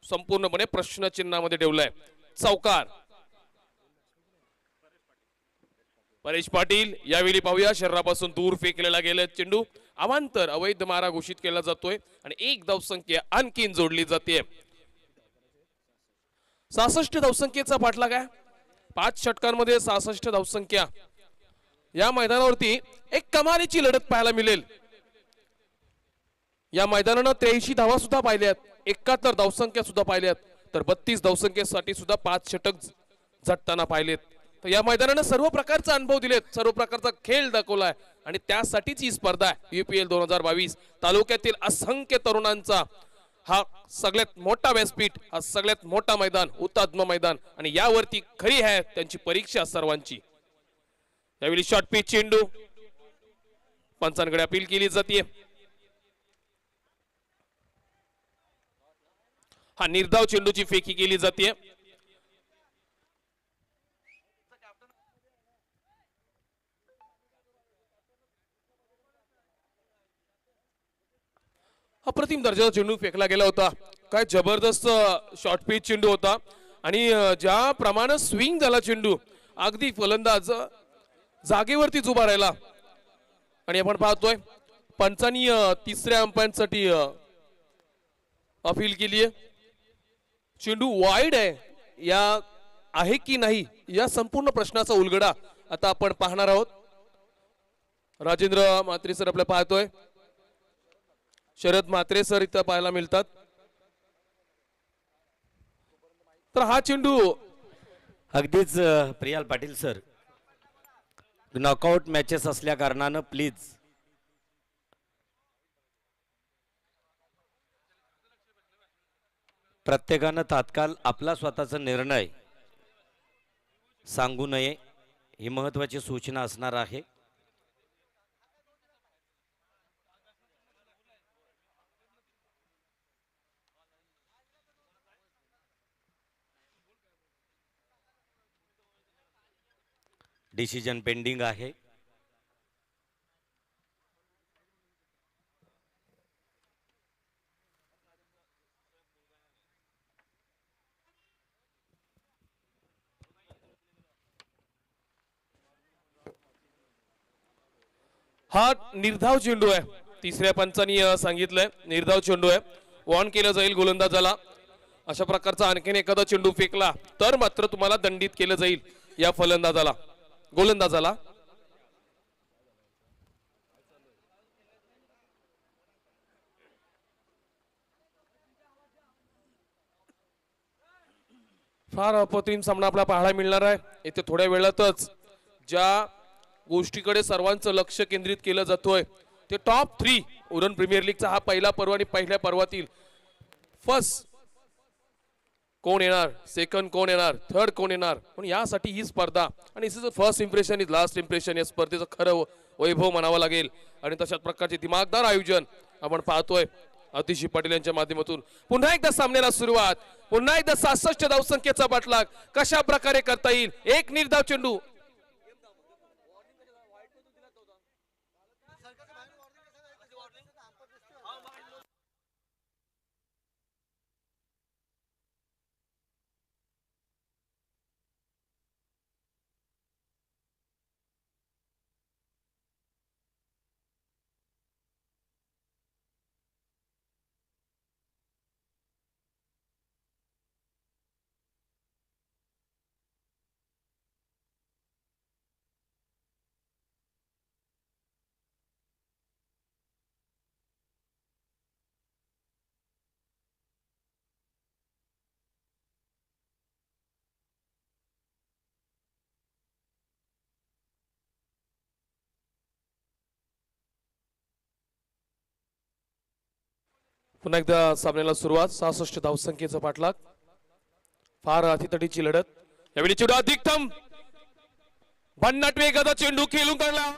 संपूर्णपणे प्रश्नचिन्हामध्ये ठेवलाय. चौकार परेश पाटील यावेळी पाहूया शरीरापासून दूर फेकलेला गेला चेंडू अवांतर अवैध मारा घोषित केला जातोय आणि एक धावसंख्या आणखीन जोडली जाते. 66 धावसंख्येचा पाठलाग आहे. 5 षटकांमध्ये 66 धावसंख्या. या मैदानावरती एक कमालीची लढत पाहायला मिळेल. या मैदानानं 83 धावा सुद्धा पाहिल्यात 71 धावसंख्या सुद्धा पाहिल्यात तर 32 धावसंख्येसाठी सुद्धा 5 षटक झटताना पाहिलेत. तर या मैदानानं सर्व प्रकारचा अनुभव दिलेत सर्व प्रकारचा खेळ दाखवलाय आणि त्यासाठीच ही स्पर्धा आहे. UPL 2022 तालुक्यातील असंख्य तरुणांचा हा सगळ्यात मोठा व्यासपीठ हा सगळ्यात मोठा मैदान हुतात्मा मैदान आणि यावरती खरी आहे त्यांची परीक्षा सर्वांची. यावेळी शॉर्ट पिच चेंडू पंचांकडे अपील केली जाते. हा निर्धाव चेंडूची फेकी केली जाते. अप्रतिम दर्जाचा चेंडू फेकला गेला होता. काय जबरदस्त शॉर्ट पिच चेंडू होता आणि ज्याप्रमाणे स्विंग झाला चेंडू अगदी फलंदाज जागेवरतीच उभा राहिला आणि आपण पाहतोय पंचांनी तिसऱ्या अंपायरसाठी अपील केली आहे. चेंडू वाईड आहे या आहे की नाही या संपूर्ण प्रश्नाचा उलगडा आता आपण पाहणार आहोत. राजेंद्र म्हात्रे सर आपल्या पाहतोय शरद म्हात्रे सर इथं पाहायला मिळतात. तर हा चेंडू अगदीच Priyal Patil sir knockout matches असल्या कारणानं प्लीज प्रत्येकानं तात्काळ आपला स्वतःचा निर्णय सांगू नये ही महत्त्वाची सूचना असणार आहे. डिसिजन पेंडिंग आहे. हा निर्धाव चेंडू आहे. तिसऱ्या पंचांनी सांगितलंय निर्धाव चेंडू आहे. वॉर्न केलं जाईल गोलंदाजाला. अशा प्रकारचा आणखीन एखादा चेंडू फेकला तर मात्र तुम्हाला दंडित केलं जाईल या फलंदाजाला गोलंदाजाला. फार अप्रतिम सामना आपला पाहायला मिळणार आहे. येथे थोड्या वेळातच ज्या गोष्टीकडे सर्वांचं लक्ष केंद्रित केलं जातोय ते टॉप 3 उरण प्रीमियर लीगचा हा पहिला पर्व आणि पहिल्या पर्वातील फर्स्ट कोण येणार, सेकंड कोण येणार, थर्ड कोण येणार, पण यासाठी ही स्पर्धा आणि first impression is last impression या स्पर्धेचं खरं वैभव म्हणावं लागेल. आणि तशाच प्रकारचे दिमागदार आयोजन आपण पाहतोय अतिशी पाटील यांच्या माध्यमातून. पुन्हा एकदा सामन्याला सुरुवात, पुन्हा एकदा 66 धावसंख्येचा पाठलाग कशा प्रकारे करता येईल. एक निर्धाव चेंडू, पुन्हा एकदा सामन्याला सुरुवात. 66 धावसंख्येचा पाठलाग, फार अतितटीची लढत. यावेळी चेंडू अधिकतम भन्नाट वेगाचा चेंडू खेळून काढला.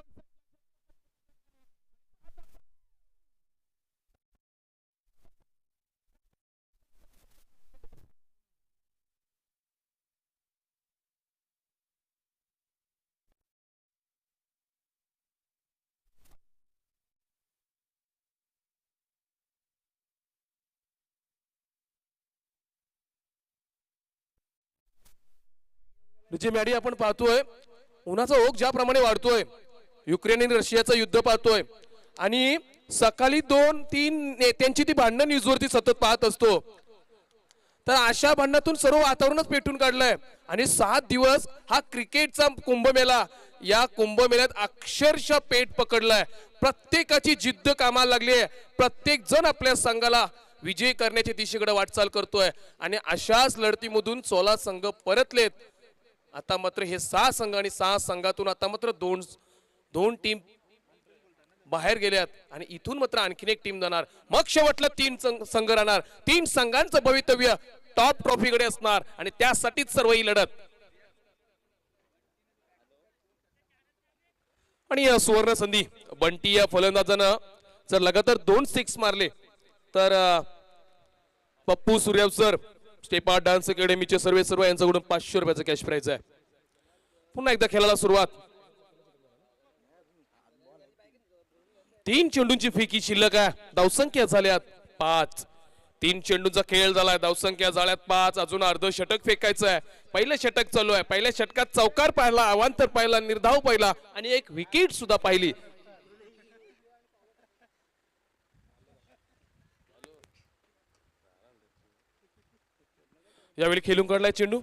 जी मॅडी आपण पाहतोय, उन्हाचा ओघ ज्याप्रमाणे वाढतोय, युक्रेन आणि रशियाचं युद्ध पाहतोय आणि सकाळी 2-3 नेत्यांची ती भांडणं न्यूजवरती सतत पाहत असतो. तर अशा भांडणातून सर्व वातावरणच पेटून काढलंय आणि 7 दिवस हा क्रिकेटचा कुंभमेळा, या कुंभमेळ्यात अक्षरशः पेट पकडलाय. प्रत्येकाची जिद्द कामाला लागली आहे, प्रत्येक जण आपल्या संघाला विजय करण्याच्या दिशेकडे वाटचाल करतोय आणि अशाच लढतीमधून 16 संघ परतलेत. आता मात्र हे 6 संघ आणि 6 संघातून आता मात्र दोन टीम बाहेर गेल्यात आणि इथून मात्र आणखीन एक टीम जाणार. मग शेवटला 3 संघ राहणार. 3 संघांचं भवितव्य टॉप ट्रॉफीकडे असणार आणि त्यासाठीच सर्व ही लढत. आणि या सुवर्ण संधी, बंटी या फलंदाजानं जर लगातार 2 सिक्स मारले तर पप्पू सूर्यवंशी स्टेपा डान्स अकॅडमीचे सर्व यांच्याकडून 500 रुपयाचं कॅश प्राइज आहे. पुन्हा एकदा खेळाला सुरुवात. 3 चेंडूंची फेकी शिल्लक आहे. धावसंख्या झाल्यात 5. 3 चेंडूंचा खेळ झालाय, धावसंख्या झाल्यात 5. अजून अर्ध षटक फेकायचं आहे. पहिलं षटक चालू आहे. पहिल्या षटकात चौकार पाहिला, अवांतर पाहिला, निर्धाव पाहिला आणि एक विकेट सुद्धा पाहिली. यावेळी खेळून काढलाय चेंडू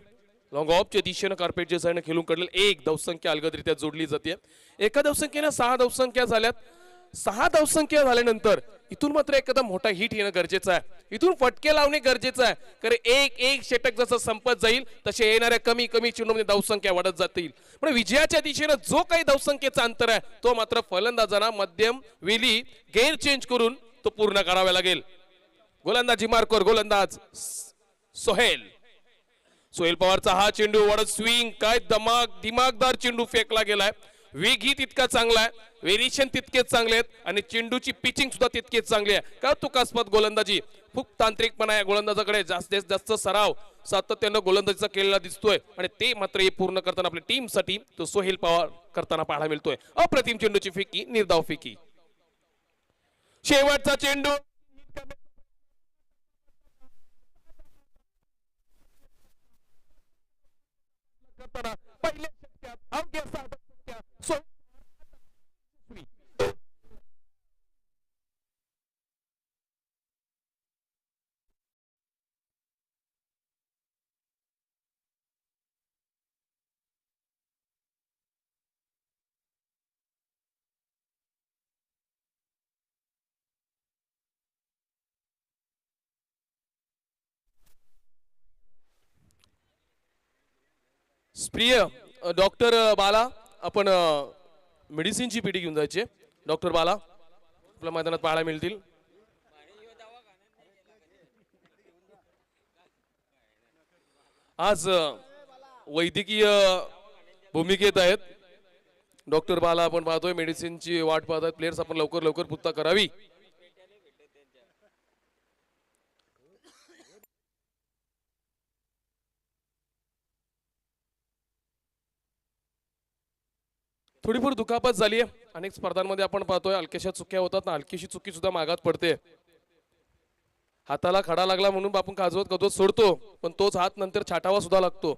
लॉंग ऑफच्या दिशेनं कार्पेटच्या साईडनं खेळून काढलेलं. एक धावसंख्या अलगदरित्या जोडली जाते. एका धावसंख्येनं 6 धावसंख्या झाल्यात. 6 धावसंख्या झाल्यानंतर इथून मात्र एखादा मोठा हिट येणं गरजेचं आहे. इथून फटके लावणे गरजेचं आहे, कारण एक षटक जसं संपत जाईल तसे येणाऱ्या कमी चेंडूमध्ये धावसंख्या वाढत जातील. पण विजयाच्या दिशेनं जो काही धावसंख्येचा अंतर आहे तो मात्र फलंदाजांना मध्यम वेली गेअर चेंज करून तो पूर्ण करावा लागेल. गोलंदाजी मार्कवर गोलंदाज सोहेल पवारचा हा चेंडू वाढत स्विंग, काय दिमागदार चेंडू फेकला गेलाय. वेगही तितका चांगला आहे, व्हेरिएशन तितकेच चांगले आहेत आणि चेंडूची पिचिंग सुद्धा तितकेच चांगली आहे. कौतुकास्पद गोलंदाजी, खूप तांत्रिकपणा या गोलंदाजाकडे जास्त सराव सातत्यानं गोलंदाजीचा केलेला दिसतोय आणि ते मात्र हे पूर्ण करताना आपल्या टीमसाठी तो सोहेल पवार करताना पाहायला मिळतोय. अप्रतिम चेंडूची फेकी, निर्धाव फेकी. शेवटचा चेंडू पहिल्या षटकात अवघ्या 6 धावसंख्या प्रिय डॉक्टर बाला, आपण मेडिसिनची पेटी घेऊन जायची. डॉक्टर बाला आपल्या मैदानात पाहायला मिळतील. आज वैद्यकीय भूमिकेत आहेत. डॉक्टर बाला आपण पाहतोय, मेडिसिनची वाट पाहतात प्लेयर्स. आपण लवकर लवकर पूर्तता करावी. थोडीफार दुखापत झाली आहे. अनेक स्पर्धांमध्ये आपण पाहतोय हलक्याशा चुक्या होतात ना, हलकीशी चुकी सुद्धा मागात पडते. हाताला खडा लागला म्हणून आपण काजवत कजवत सोडतो, पण तोच हात नंतर छाटावा सुद्धा लागतो.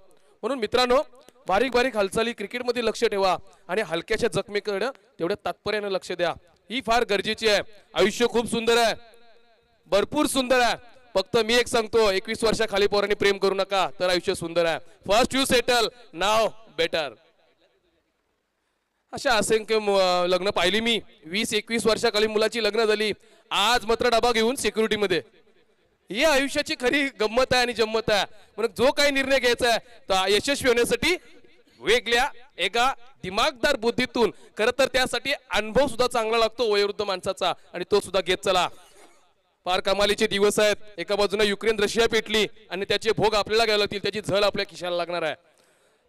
म्हणून मित्रांनो, बारीक बारीक हालचाली क्रिकेटमध्ये लक्ष ठेवा आणि हलक्याच्या जखमेकडे तेवढ्या तात्पर्याने लक्ष द्या. ही फार गरजेची आहे. आयुष्य खूप सुंदर आहे, भरपूर सुंदर आहे. फक्त मी एक सांगतो, 21 वर्षाखाली पोरांनी प्रेम करू नका, तर आयुष्य सुंदर आहे. First you settle, now better. अशा असंख्य लग्न पाहिली मी. 20-21 वर्षाखाली मुलाची लग्न झाली, आज मात्र डबा घेऊन सिक्युरिटी मध्ये. ही आयुष्याची खरी गंमत आहे आणि जम्मत आहे. म्हणून जो काही निर्णय घ्यायचा आहे तो यशस्वी होण्यासाठी वेगळ्या एका दिमागदार बुद्धीतून, खरं तर त्यासाठी अनुभव सुद्धा चांगला लागतो वयोवृद्ध माणसाचा, आणि तो सुद्धा घेत चला. फार कमालीचे दिवस आहेत. एका बाजूने युक्रेन रशिया पेटली आणि त्याचे भोग आपल्याला घ्यायला लागतील, त्याची झळ आपल्या खिशाला लागणार आहे.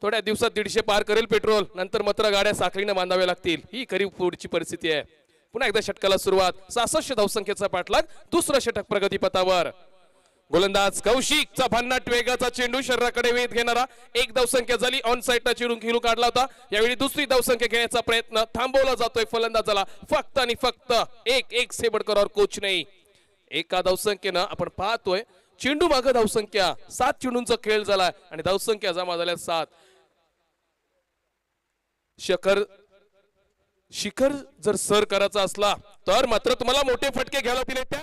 थोड्या दिवसात 150 पार करेल पेट्रोल, नंतर मात्र गाड्या साखळीने बांधाव्या लागतील. ही खरी पुढची परिस्थिती आहे. पुन्हा एकदा षटकाला सुरुवात. 66 धावसंख्येचा पाठलाग, दुसरं षटक प्रगतीपथावर. गोलंदाज कौशिकचा भन्नाट वेगाचा चेंडू शरीराकडे वेध घेणारा. एक धावसंख्या झाली, ऑन साइडला चिरून खेळू काढला होता. यावेळी दुसरी धावसंख्या घेण्याचा प्रयत्न थांबवला जातोय फलंदाजाला. फक्त आणि फक्त एक सेबडकरवर कोच नाही. एका धावसंख्येनं आपण पाहतोय चेंडू मागे धावसंख्या 7 चेंडूंचा खेळ झालाय आणि धावसंख्या जमा झाल्या 7. शिखर जर सर करायचा असला तर मात्र तुम्हाला मोठे फटके घ्यायला दिले. त्या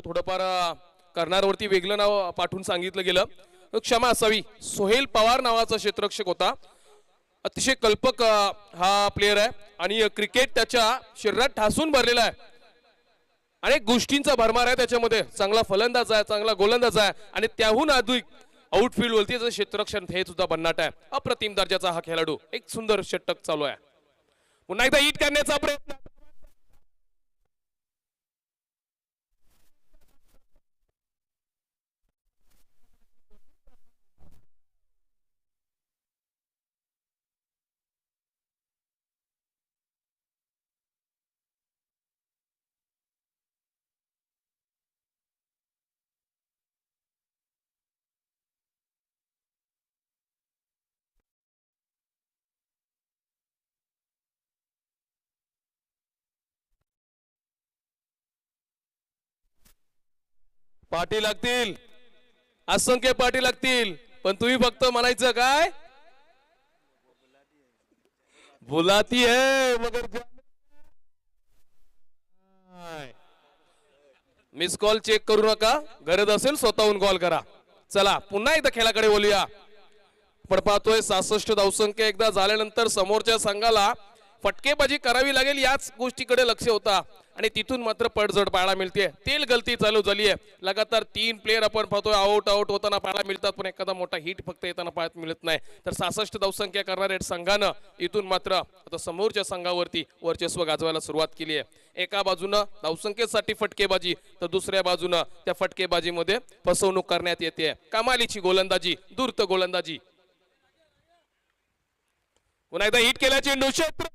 थोडंफार कर्नारवरती वेगळं नाव पाठवून सांगितलं गेलं, क्षमा असावी. सोहेल पवार नावाचा क्षेत्ररक्षक होता. अतिशय कल्पक हा प्लेयर आहे आणि क्रिकेट त्याच्या शरीरात ठासून भरलेला आहे. अनेक गोष्टींचा भरमार आहे त्याच्यामध्ये. चांगला फलंदाज आहे, चांगला गोलंदाज आहे आणि त्याहून अधिक आउटफील्ड वरती क्षेत्ररक्षण हे सुद्धा भन्नाट आहे. अप्रतिम दर्जाचा हा खेळाडू. एक सुंदर षटक चालू आहे. पुन्हा एकदा हिट करण्याचा प्रयत्न. पाठी लागतील, असंख्य पाठी लागतील, पण तुम्ही फक्त म्हणायचं काय, बुलाती है मगर मिस कॉल चेक करू नका, गरज असेल स्वतःहून कॉल करा. चला पुन्हा एकदा खेळाकडे बोलूया. पण पाहतोय 66 धावसंख्या एकदा झाल्यानंतर समोरच्या संघाला फटकेबाजी करावी लागेल याच गोष्टीकडे लक्ष होता आणि तिथून मात्र पडझड पाहायला मिळते. तेल गलती चालू झाली आहे. लगातार 3 प्लेयर आपण पाहतोय आउट होताना पाहायला मिळतात, पण एखादा मोठा हिट फक्त येताना पाहायला मिळत नाही. तर 66 धावसंख्या करणाऱ्या संघानं इथून मात्र आता समोरच्या संघावरती वर्चस्व गाजवायला सुरुवात केली आहे. एका बाजूनं धावसंख्येसाठी फटकेबाजी, तर दुसऱ्या बाजूनं त्या फटकेबाजीमध्ये फसवणूक करण्यात येते. कमालीची गोलंदाजी, धूर्त गोलंदाजी. पुन्हा एकदा हिट केला चेंडू क्षेत्र.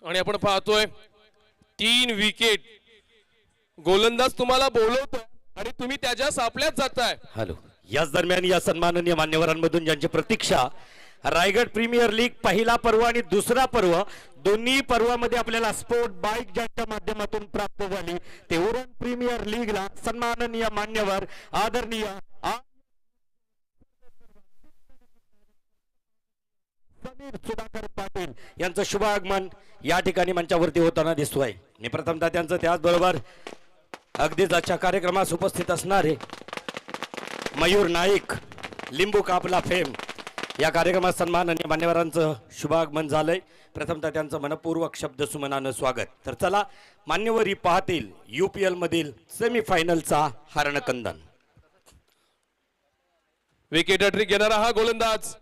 आणि आपण पाहतोय 3 विकेट. गोलंदाज तुम्हाला बोलवतो आणि तुम्ही त्याच्या सापल्यात जाताय. हॅलो. याच दरम्यान या सन्माननीय मान्यवरांमधून ज्यांची प्रतीक्षा रायगड प्रीमियर लीग पहिला पर्व आणि दुसरा पर्व दोन्ही पर्वामध्ये आपल्याला स्पोर्ट बाईक ज्यांच्या माध्यमातून प्राप्त झाली ते उरण प्रीमियर लीगला सन्माननीय मान्यवर आदरणीय समीर सुधाकर पाटील यांचं शुभ आगमन या ठिकाणी मंचावरती होताना दिसतोय. आणि प्रथमतः त्यांचं त्याचबरोबर अगदीच आजच्या कार्यक्रमास उपस्थित असणारे मयूर नाईक लिंबू कापला फेम या कार्यक्रमात सन्माननीय मान्यवरांचं शुभागमन झालंय. प्रथमतः त्यांचं मनपूर्वक शब्द सुमनानं स्वागत. तर चला मान्यवरी पाहतील UPL मधील सेमीफायनलचा हरणकंदन. विकेट हॅट्रिक घेणारा हा गोलंदाज.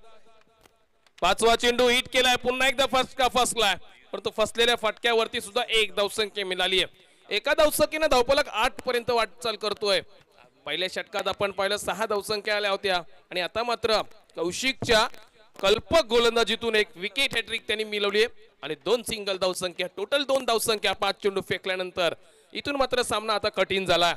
5वा चेंडू हिट केलाय. पुन्हा एकदा फटका फसलाय, परंतु फसलेल्या फटक्यावरती सुद्धा एक धावसंख्या मिळाली आहे. एका धावसंख्येने धावफलक 8 पर्यंत वाटचाल करतोय. पहिल्या षटकात आपण पाहिलं 6 धावसंख्या आल्या होत्या आणि आता मात्र कौशिकच्या कल्पक गोलंदाजीतून एक विकेट हॅट्रिक त्यांनी मिळवली आणि 2 सिंगल धावसंख्या. टोटल 2 धावसंख्या 5 चेंडू फेकल्यानंतर. इथून मात्र सामना आता कठीण झाला.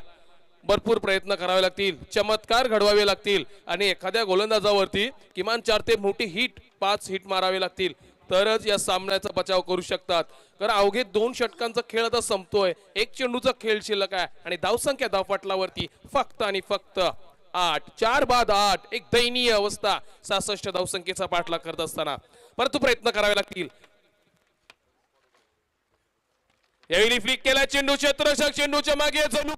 भरपूर प्रयत्न करावे लागतील, चमत्कार घडवावे लागतील आणि एखाद्या गोलंदाजावरती किमान 4 ते मोठी हिट 5 हिट मारावे लागतील तरच या सामन्याचा बचाव करू शकतात. कारण अवघे 2 षटकांचा खेळ आता संपतोय. 1 चेंडूचा खेळ शिल्लक आहे आणि धावसंख्या धावपटलावरती फक्त आणि फक्त 8. 4 बाद 8. एक दयनीय अवस्था 66 धावसंख्येचा पाठलाग करत असताना. परंतु प्रयत्न करावे लागतील. यावेळी फ्लिक केला चेंडू. क्षेत्ररक्षक चेंडूच्या मागे जणू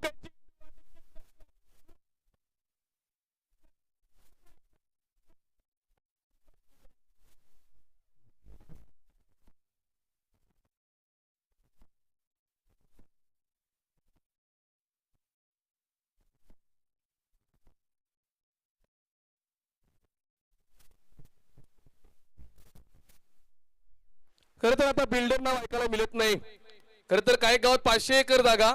खरं तर आता बिल्डर नाव ऐकायला मिळत नाही. खरं तर काही गावात 500 एकर जागा,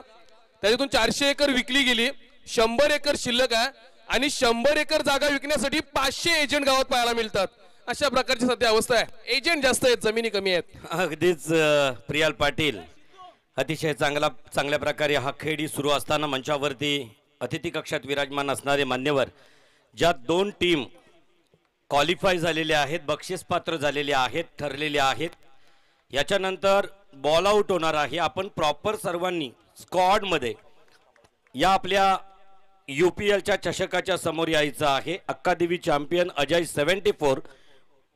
त्याच्यातून 400 एकर विकली गेली. 100 एकर शिल्लक आहे आणि 100 एकर जागा विकण्यासाठी 500 एजंट गावात पाहायला मिळतात. अशा प्रकारची सध्या अवस्था आहे. एजंट जास्त आहेत, जमिनी कमी आहेत. अगदीच प्रियाल पाटील अतिशय चांगल्या प्रकारे हा खेळ सुरू असताना मंचावरती अतिथी कक्षात विराजमान असणारे मान्यवर ज्या 2 टीम क्वालिफाय झालेल्या आहेत, बक्षीसपात्र झालेल्या आहेत, ठरलेल्या आहेत. याच्यानंतर बॉल आउट होणार आहे. आपण प्रॉपर सर्वांनी स्क्वॉड मध्ये या आपल्या UPLच्या चषकाच्या समोर यायचं आहे. अक्कादेवी चॅम्पियन अजय 74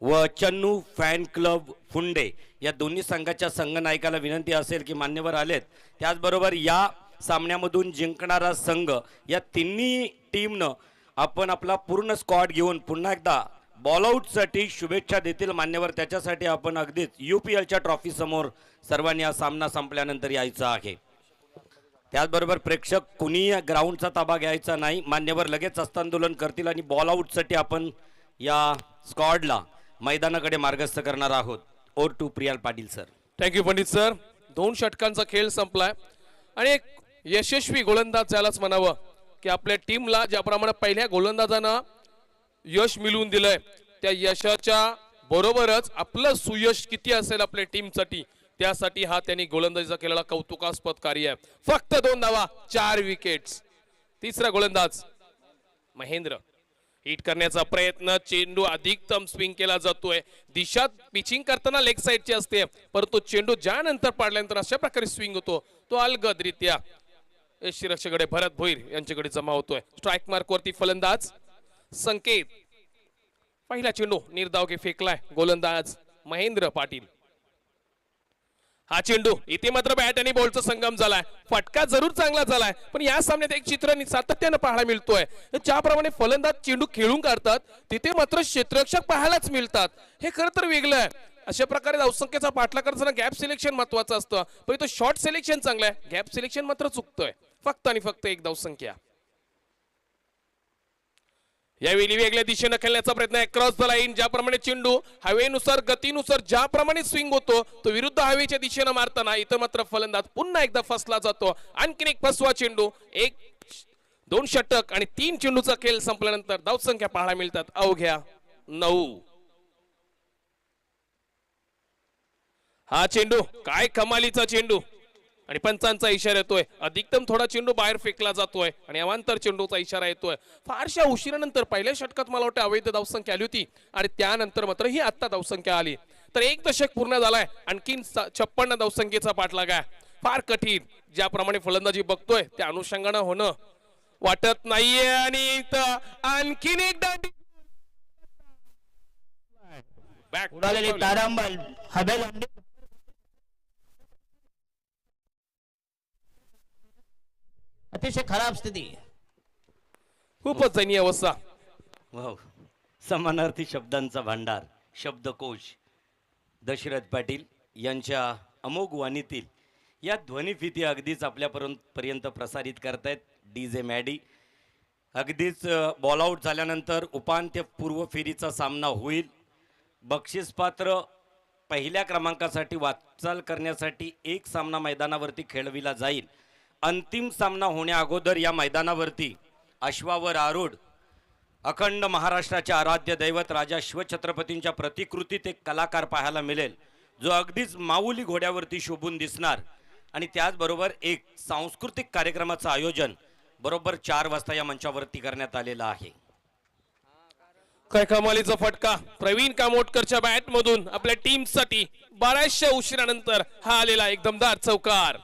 व चन्नू फॅन क्लब फुंडे या दोन्ही संघाच्या संघनायकाला विनंती असेल की मान्यवर आलेत. त्याचबरोबर या सामन्यामधून जिंकणारा संघ या तिन्ही टीमनं आपण आपला पूर्ण स्क्वॉड घेऊन पुन्हा एकदा बॉल आउटसाठी शुभेच्छा देतील मान्यवर. त्याच्यासाठी आपण अगदीच UPLच्या ट्रॉफी समोर सर्वांनी हा सामना संपल्यानंतर यायचं आहे. त्याचबरोबर प्रेक्षक कुणी ग्राउंडचा ताबा घ्यायचा नाही. मान्यवर लगेच हस्तांदोलन करतील आणि बॉल आउटसाठी आपण या स्क्वॉडला मैदानाकडे मार्गस्थ करणार आहोत. Over to Priyal Patil sir. Thank you Pandit sir. 2 षटकांचा खेळ संपलाय आणि एक यशस्वी गोलंदाज झालाच म्हणावं की आपल्या टीमला ज्याप्रमाणे पहिल्या गोलंदाजानं यश मिळवून दिलंय त्या यशाच्या बरोबरच आपलं सुयश किती असेल आपल्या टीमसाठी त्यासाठी हा त्यांनी गोलंदाजीचा केलेला कौतुकास्पद कार्य आहे. फक्त 2 धावा 4 विकेट्स. तिसरा गोलंदाज महेंद्र. हिट करण्याचा प्रयत्न. चेंडू अधिकतम स्विंग केला जातोय. दिशा पिचिंग करताना लेग साइडची असते परंतु चेंडू ज्यानंतर पाडल्यानंतर अशा प्रकारे स्विंग होतो तो अलगदरित्या यष्टीरक्षकडे भरत भोईर यांच्याकडे जमा होतोय. स्ट्राईक मार्क वरती फलंदाज संकेत. पहिला चेंडू निर्धाव फेकलाय गोलंदाज महेंद्र पाटील. हा चेंडू इथे मात्र बॅट आणि बॉलचा संगम झालाय. फटका जरूर चांगला झालाय पण या सामन्यात एक चित्र सातत्यानं पाहायला मिळतोय. ज्याप्रमाणे फलंदाज चेंडू खेळून काढतात तिथे मात्र क्षेत्ररक्षक पाहायलाच मिळतात. हे खरं तर वेगळं आहे. अशा प्रकारे धावसंख्येचा पाठलाग करताना गॅप सिलेक्शन महत्वाचं असतं पण तो शॉर्ट सिलेक्शन चांगलं आहे. गॅप सिलेक्शन मात्र चुकतोय. फक्त आणि फक्त एक धावसंख्या. यावेळी वेगळ्या दिशेने खेळण्याचा प्रयत्न. Cross the line. ज्याप्रमाणे चेंडू हवेनुसार गतीनुसार ज्याप्रमाणे स्विंग होतो तो विरुद्ध हवेच्या दिशेने मारताना इथं मात्र फलंदाज पुन्हा एकदा फसला जातो. आणखीन एक फसवा चेंडू. 1-2 षटक आणि 3 चेंडूचा खेळ संपल्यानंतर धावसंख्या पाहायला मिळतात अवघ्या 9. हा चेंडू काय कमालीचा चेंडू आणि पंचांचा इशारा येतोय. अधिकतम थोडा चेंडू बाहेर फेकला जातोय आणि अवांतर चेंडूचा इशारा येतोय. फारशा उशिरानंतर पहिल्या षटकात मला वाटतं अवैध धावसंख्या आली होती आणि त्यानंतर मात्र ही आत्ता धावसंख्या आली. तर एक दशक पूर्ण झालाय, आणखीन 56 धावसंख्येचा पाठलाग आहे. फार कठीण ज्याप्रमाणे फलंदाजी बघतोय त्या अनुषंगानं होणं वाटत नाहीये. आणि इथं आणखीन एक दांडी बॅक उडालेली तारांबळ हवेल अतिशय खराब स्थिती. खूपच दयनीय अवस्था. वाव, समानार्थी शब्दांचा भांडार, शब्दकोश दशरथ पाटील यांच्या अमोघ वाणीतील या ध्वनिफिती अगदीच आपल्यापर्यंत प्रसारित करतायत DJ मॅडी. अगदीच बॉल आऊट झाल्यानंतर उपांत्यपूर्व फेरीचा सामना होईल. बक्षीसपात्र पहिल्या क्रमांकासाठी वाटचाल करण्यासाठी एक सामना मैदानावरती खेळविला जाईल. अंतिम सामना होण्या अगोदर या मैदानावरती अश्वावर आरूढ अखंड महाराष्ट्राचे आराध्य दैवत राजा शिवछत्रपतींच्या प्रतिकृतीत एक कलाकार पाहायला मिळेल, जो अगदीच माऊली घोड्यावरती शोभून दिसणार. आणि त्याचबरोबर एक सांस्कृतिक कार्यक्रमाचं आयोजन बरोबर 4 वाजता या मंचावरती करण्यात आलेलं आहे. काय कमालीचा फटका प्रवीण कामोटकरच्या बॅट मधून आपल्या टीम साठी बऱ्याचशा उशिरानंतर हा आलेला एक दमदार चौकार.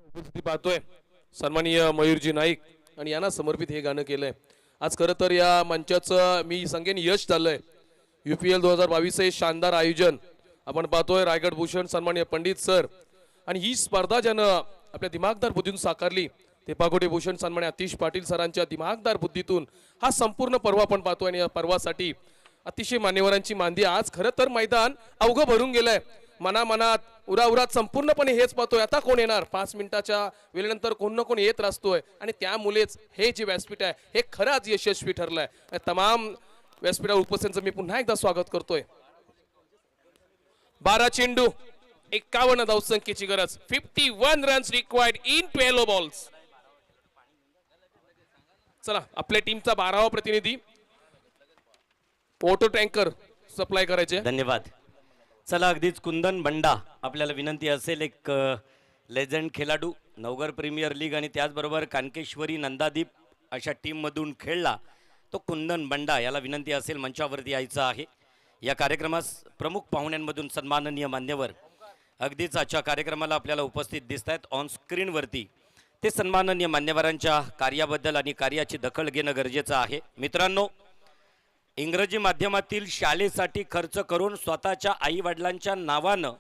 उपस्थिती पाहतोय सन्माननीय मयूरजी नाईक आणि यांना समर्पित हे गाणं केलंय. आज खरं तर या मंचाचं मी सांगेन यश झालंय. UPL 2022 हे शानदार आयोजन आपण पाहतोय. रायगड भूषण सन्माननीय पंडित सर आणि ही स्पर्धा ज्यानं आपल्या दिमागदार बुद्धीतून साकारली ते पागोटे भूषण सन्माननीय आतिश पाटील सरांच्या दिमागदार बुद्धीतून हा संपूर्ण पर्व आपण पाहतोय. आणि या पर्वासाठी अतिशय मान्यवरांची मांदी. आज खरं तर मैदान अवघं भरून गेलंय. मनात उराउरात संपूर्णपणे हेच पाहतोय आता कोण येणार. 5 मिनिटाच्या वेळेनंतर कोण ना कोण येत असतोय आणि त्यामुळेच हे जे व्यासपीठ आहे हे खरंच यशस्वी ठरलंय. तमाम व्यासपीठावर उपस्थितांचं मी पुन्हा एकदा स्वागत करतोय. 12 चेंडू 51 धावसंख्येची गरज. 51 रन्स रिक्वायर्ड इन 12 बॉल्स. चला आपल्या टीमचा 12वा प्रतिनिधी वॉटर टँकर सप्लाय करायचे. धन्यवाद. चला अगदीच कुंदन बंडा आपल्याला विनंती असेल, एक लेजंड खेळाडू नवघर प्रीमियर लीग आणि त्याचबरोबर कानकेश्वरी नंदादीप अशा टीममधून खेळला तो कुंदन बंडा याला विनंती असेल मंचावरती यायचं आहे. या कार्यक्रमास प्रमुख पाहुण्यांमधून सन्माननीय मान्यवर अगदीच आजच्या कार्यक्रमाला आपल्याला उपस्थित दिसत आहेत ऑन स्क्रीनवरती. ते सन्माननीय मान्यवरांच्या कार्याबद्दल आणि कार्याची दखल घेणं गरजेचं आहे. मित्रांनो, इंग्रजी माध्यमातील शाळेसाठी खर्च करून स्वतःच्या आई वडिलांच्या नावानं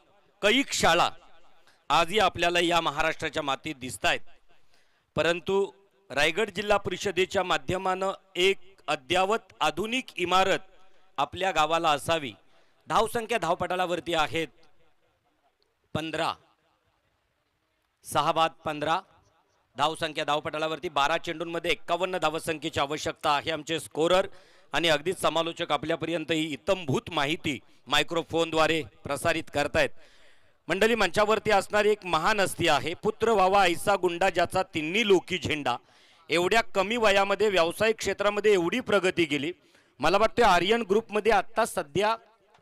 कैक शाळा आजही आपल्याला या महाराष्ट्राच्या मातीत दिसत आहेत. परंतु रायगड जिल्हा परिषदेच्या माध्यमानं एक अद्यावत आधुनिक इमारत आपल्या गावाला असावी. धावसंख्या धावपटालावरती आहेत 15, 6 बाद 15 धावसंख्या धावपटालावरती. 12 चेंडूंमध्ये 51 धावसंख्येची आवश्यकता आहे. आमचे स्कोरर आणि अगदीच समालोचक आपल्यापर्यंत ही इत्तमभूत माहिती मायक्रोफोनद्वारे प्रसारित करतायत. मंडळी, मंचावरती असणारी एक महान हस्ती आहे. पुत्र व्हावा ऐसा गुंडा ज्याचा तिन्ही लोकी झेंडा. एवढ्या कमी वयामध्ये व्यावसायिक क्षेत्रामध्ये एवढी प्रगती केली. मला वाटतं आर्यन ग्रुपमध्ये आता सध्या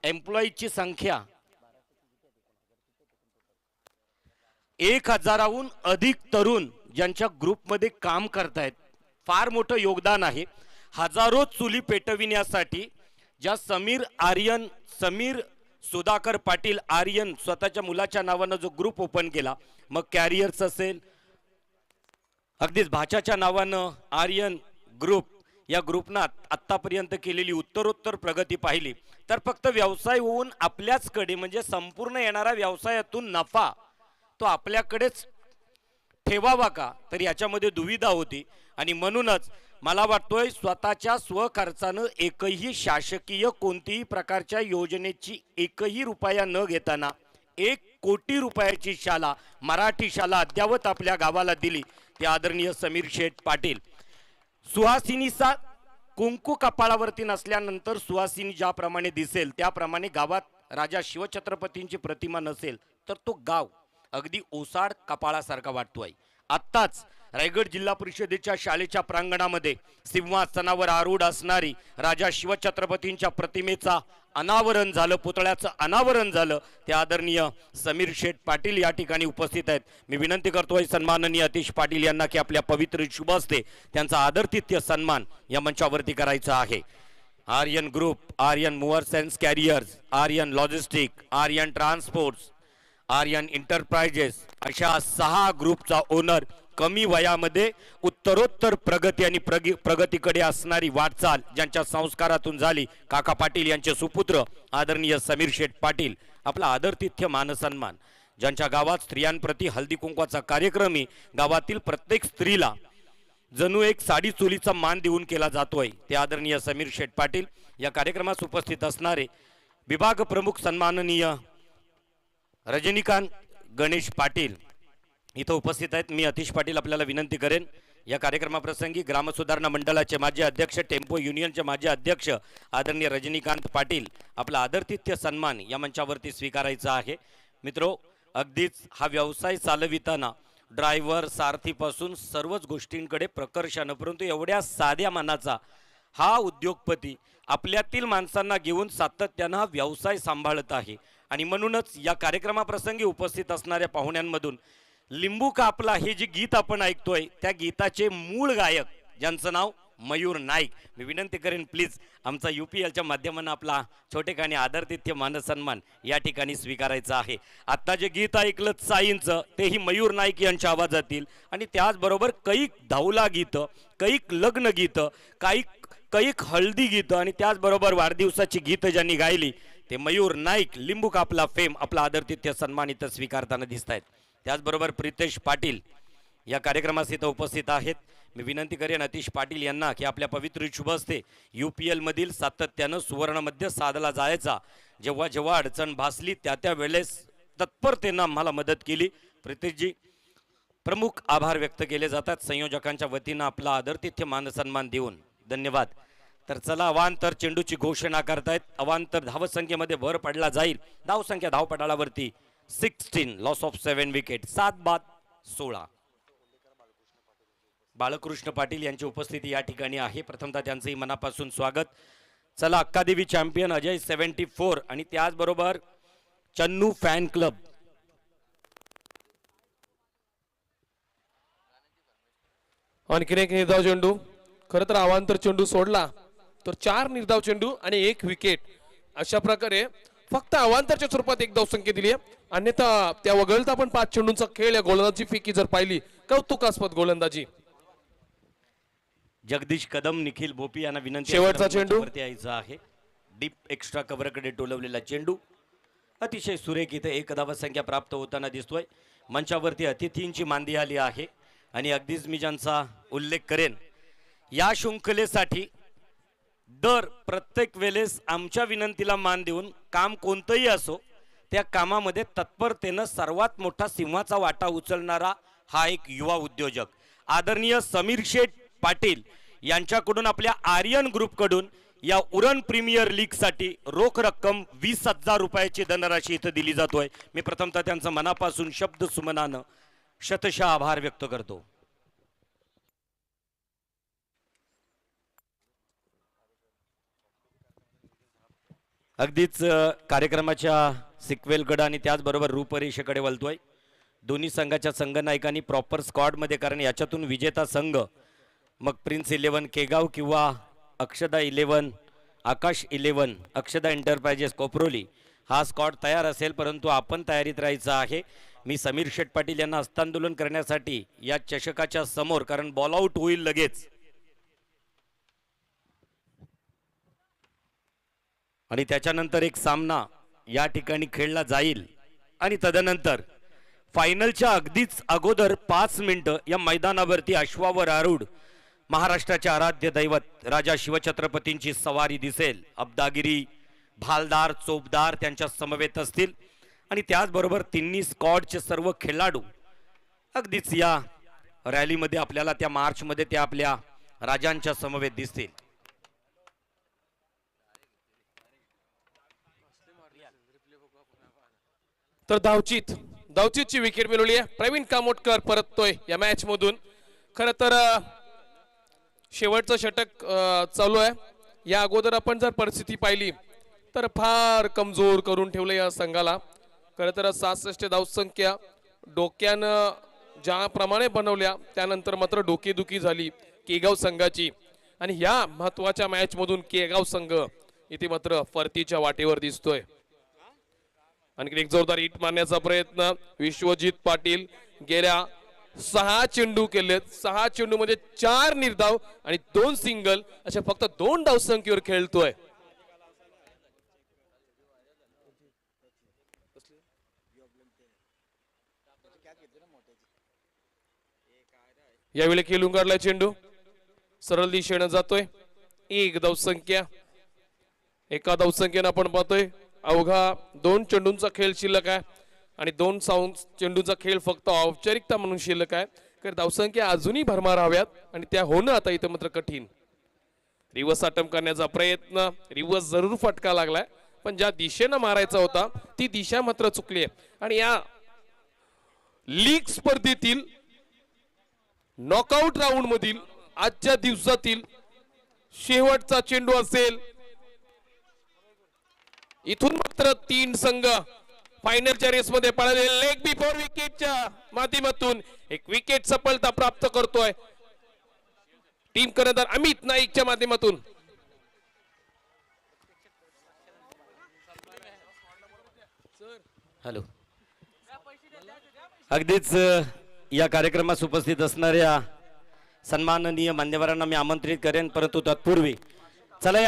एम्प्लॉईची संख्या 1000हून अधिक तरुण ज्यांच्या ग्रुपमध्ये काम करतायत. फार मोठं योगदान आहे. हजारो चुली पेटविण्यासाठी ज्या समीर सुधाकर पाटील आर्यन स्वतःच्या मुलाच्या नावानं जो ग्रुप ओपन केला, मग कॅरियर्स असेल, अगदीच भाच्याच्या नावानं आर्यन ग्रुप, या ग्रुपनं आत्तापर्यंत केलेली उत्तरोत्तर प्रगती पाहिली तर फक्त व्यवसाय होऊन आपल्याचकडे म्हणजे संपूर्ण येणारा व्यवसायातून नफा तो आपल्याकडेच ठेवावा का, तर याच्यामध्ये दुविधा होती. आणि म्हणूनच मला वाटतोय स्वतःच्या स्वखर्चानं एकही शासकीय कोणतीही प्रकारच्या योजनेची 1ही रुपया न घेताना 1 कोटी रुपयाची शाळा, मराठी शाळा अद्यावत आपल्या गावाला दिली ते आदरणीय समीर शेठ पाटील. सुहासिनीचा कुंकू कपाळावरती नसल्यानंतर सुवासिनी ज्याप्रमाणे दिसेल त्याप्रमाणे गावात राजा शिवछत्रपतींची प्रतिमा नसेल तर तो गाव अगदी ओसाड कपाळासारखा वाटतोय. आत्ताच रायगड जिल्हा परिषदेच्या शाळेच्या प्रांगणामध्ये सिंहासनावर आरूढ असणारी राजा शिवछत्रपतींच्या प्रतिमेचा अनावरण झालं, पुतळ्याचं अनावरण झालं. ते आदरणीय समीर शेठ पाटील या ठिकाणी उपस्थित आहेत. मी विनंती करतोय सन्माननीय अतिश पाटील यांना की आपल्या पवित्र शुभ हस्ते त्यांचा आदरातिथ्य सन्मान या मंचावरती करायचा आहे. Aryan group, Aryan movers and carriers, Aryan logistic, Aryan transports, Aryan enterprises अशा 6 ग्रुपचा ओनर कमी वयामध्ये उत्तरोत्तर प्रगती आणि प्रगतीकडे असणारी वाटचाल ज्यांच्या संस्कारातून झाली काका पाटील यांचे सुपुत्र आदरणीय समीर शेठ पाटील. आपला आदरातिथ्य मानसन्मान ज्यांच्या गावात स्त्रियांप्रती हळदी कुंकवाचा कार्यक्रमही गावातील प्रत्येक स्त्रीला जणू एक साडी चोलीचा मान देऊन केला जातोय. ते आदरणीय समीर शेठ पाटील. या कार्यक्रमास उपस्थित असणारे विभाग प्रमुख सन्माननीय रजनीकांत गणेश पाटील इथं उपस्थित आहेत. मी अतिश पाटील आपल्याला विनंती करेन या कार्यक्रमाप्रसंगी ग्रामसुधारणा मंडळाचे माजी अध्यक्ष, टेम्पो युनियनचे माजी अध्यक्ष आदरणीय रजनीकांत पाटील आपला आदरातिथ्य सन्मान या मंचावरती स्वीकारायचा आहे. मित्रो, अगदीच हा व्यवसाय चालविताना ड्रायव्हर सारथीपासून सर्वच गोष्टींकडे प्रकर्षानं, परंतु एवढ्या साध्या मनाचा हा उद्योगपती आपल्यातील माणसांना घेऊन सातत्यानं हा व्यवसाय सांभाळत आहे. आणि म्हणूनच या कार्यक्रमाप्रसंगी उपस्थित असणाऱ्या पाहुण्यांमधून लिंबू कापला हे जे गीत आपण ऐकतोय त्या गीताचे मूळ गायक ज्यांचं नाव मयूर नाईक. मी विनंती करेन प्लीज आमचा UPLच्या माध्यमानं आपला छोटेखानी आदरातिथ्य मानसन्मान या ठिकाणी स्वीकारायचा आहे. आत्ता जे गीत ऐकलं साईंचं तेही मयूर नाईक यांच्या आवाजातील, आणि त्याचबरोबर कैक धावला गीतं, कैक लग्न गीतं, कैक हळदी गीतं आणि त्याचबरोबर वाढदिवसाची गीतं ज्यांनी गायली ते मयूर नाईक लिंबू कापला फेम आपला आदरातिथ्य सन्मान इथं स्वीकारताना दिसत आहेत. त्याचबरोबर प्रितेश पाटील या कार्यक्रमास इथं उपस्थित आहेत. मी विनंती करेन अतिश पाटील यांना की आपल्या पवित्र शुभ हस्ते UPL मधील सातत्यानं सुवर्णमध्य साधला जायचा. जेव्हा जेव्हा अडचण भासली त्या वेळेस तत्परतेनं आम्हाला मदत केली. प्रितेशजी प्रमुख आभार व्यक्त केले जातात संयोजकांच्या वतीनं आपला आदरातिथ्य मानसन्मान देऊन. धन्यवाद. तर चला अवांतर चेंडूची घोषणा करतायत. अवांतर धावसंख्येमध्ये भर पडला जाईल. धावसंख्या धावपटाळावरती 16, लॉस ऑफ 7 विकेट, 7 बाद 16. बाळकृष्ण पाटील यांची उपस्थिती या ठिकाणी आहे. प्रथमतः त्यांचंही मनापासून स्वागत. चला अक्कादेवी चॅम्पियन अजय 74 आणि त्याचबरोबर चन्नू फॅन क्लब. आणखीन एक निर्धाव चेंडू. खरं तर अवांतर चेंडू सोडला तर 4 निर्धाव चेंडू आणि 1 विकेट अशा प्रकारे फक्त अवांतरच्या स्वरूपात 1 धावसंख्या दिली आहे. अन्यथा त्या वगळता पण 5 चेंडूंचा खेळ या गोलंदाजी फेकी जर पाहिली कौतुकास्पद गोलंदाजी. जगदीश कदम, निखिल भोपी यांना विनंती शेवटचा चेंडू यायचा आहे. डीप एक्स्ट्रा कव्हरकडे टोलवलेला चेंडू अतिशय सुरेख इथे 1 धावसंख्या प्राप्त होताना दिसतोय. मंचावरती अतिथींची मांदी आली आहे आणि अगदीच मी ज्यांचा उल्लेख करेन या शृंखलेसाठी दर प्रत्येक वेळेस आमच्या विनंतीला मान देऊन काम कोणतंही असो त्या कामामध्ये तत्परतेनं सर्वात मोठा सिंहाचा वाटा उचलणारा हा एक युवा उद्योजक आदरणीय समीर शेठ पाटील यांच्याकडून आपल्या आर्यन ग्रुपकडून या उरण प्रीमियर लीग साठी रोख रक्कम 20,000 रुपयाची धनराशी इथं दिली जातोय. मी प्रथमतः त्यांचं मनापासून शब्द सुमनानं शतशः आभार व्यक्त करतो. अगदीच कार्यक्रमाच्या सिक्वेलकडे आणि त्याचबरोबर रूपरेषेकडे वळतोय. दोन्ही संघाच्या संघनायकांनी प्रॉपर स्क्वॉडमध्ये, कारण याच्यातून विजेता संघ मग प्रिन्स 11 केगाव किंवा अक्षदा 11 आकाश 11 अक्षदा एंटरप्राइजेस कोपरोली हा स्क्वॉड तयार असेल, परंतु आपण तयारीत राहायचं आहे. मी समीर शेठ पाटील यांना हस्तांदोलन करण्यासाठी या चषकाच्या समोर, कारण बॉल आउट होईल लगेच आणि त्याच्यानंतर एक सामना या ठिकाणी खेळला जाईल आणि तदनंतर फायनलच्या अगदीच अगोदर 5 मिनिटं या मैदानावरती अश्वावर आरूढ महाराष्ट्राचे आराध्य दैवत राजा शिवछत्रपतींची सवारी दिसेल. अब्दागिरी, भालदार, चोपदार त्यांच्या समवेत असतील आणि त्याचबरोबर तिन्ही स्क्वॉडचे सर्व खेळाडू अगदीच या रॅलीमध्ये आपल्याला त्या मार्चमध्ये त्या आपल्या राजांच्या समवेत दिसतील. तर धावचीतची विकेट मिळवली आहे. प्रवीण कामोटकर परततोय या मॅच मधून. खर तर शेवटचं षटक चालू आहे. या अगोदर आपण जर परिस्थिती पाहिली तर फार कमजोर करून ठेवलं या संघाला. खर तर 66 धावसंख्या डोक्यानं ज्याप्रमाणे बनवल्या त्यानंतर मात्र डोकेदुखी झाली केगाव संघाची. आणि ह्या महत्वाच्या मॅच मधून केगाव संघ इथे मात्र परतीच्या वाटेवर दिसतोय. आणखी एक जोरदार हिट मारण्याचा प्रयत्न. विश्वजित पाटील गेल्या 6 चेंडू केलेत. 6 चेंडू मध्ये 4 निर्धाव आणि 2 सिंगल अशा फक्त 2 धावसंख्येवर खेळतोय. यावेळी खेळून काढलाय चेंडू. सरळ दिशेनं जातोय. 1 धावसंख्या. एका धावसंख्येनं आपण पाहतोय अवघा 2 चेंडूंचा खेळ शिल्लक आहे आणि 2 चेंडूंचा खेळ फक्त औपचारिकता म्हणून शिल्लक आहे. कारण धावसंख्या अजूनही भरमार हव्यात आणि त्या होणं आता इथं मात्र कठीण. रिवर्स अटेम्प्ट करण्याचा प्रयत्न. रिवर्स जरूर फटका लागलाय पण ज्या दिशेनं मारायचा होता ती दिशा मात्र चुकली आहे. आणि या लीग स्पर्धेतील नॉकआउट राऊंड मधील आजच्या दिवसातील शेवटचा चेंडू असेल. इथून मात्र 3 संघ फायनलच्या रेस मध्ये पळाले. लेग बिफोर विकेटच्या माध्यमातून एक विकेट सफलता प्राप्त करतोय टीम कर्णधार अमित नाईकच्या माध्यमातून. हॅलो. अगदीच या कार्यक्रमास उपस्थित असणाऱ्या सन्माननीय मान्यवरांना मी आमंत्रित करेन, परंतु तत्पूर्वी चला या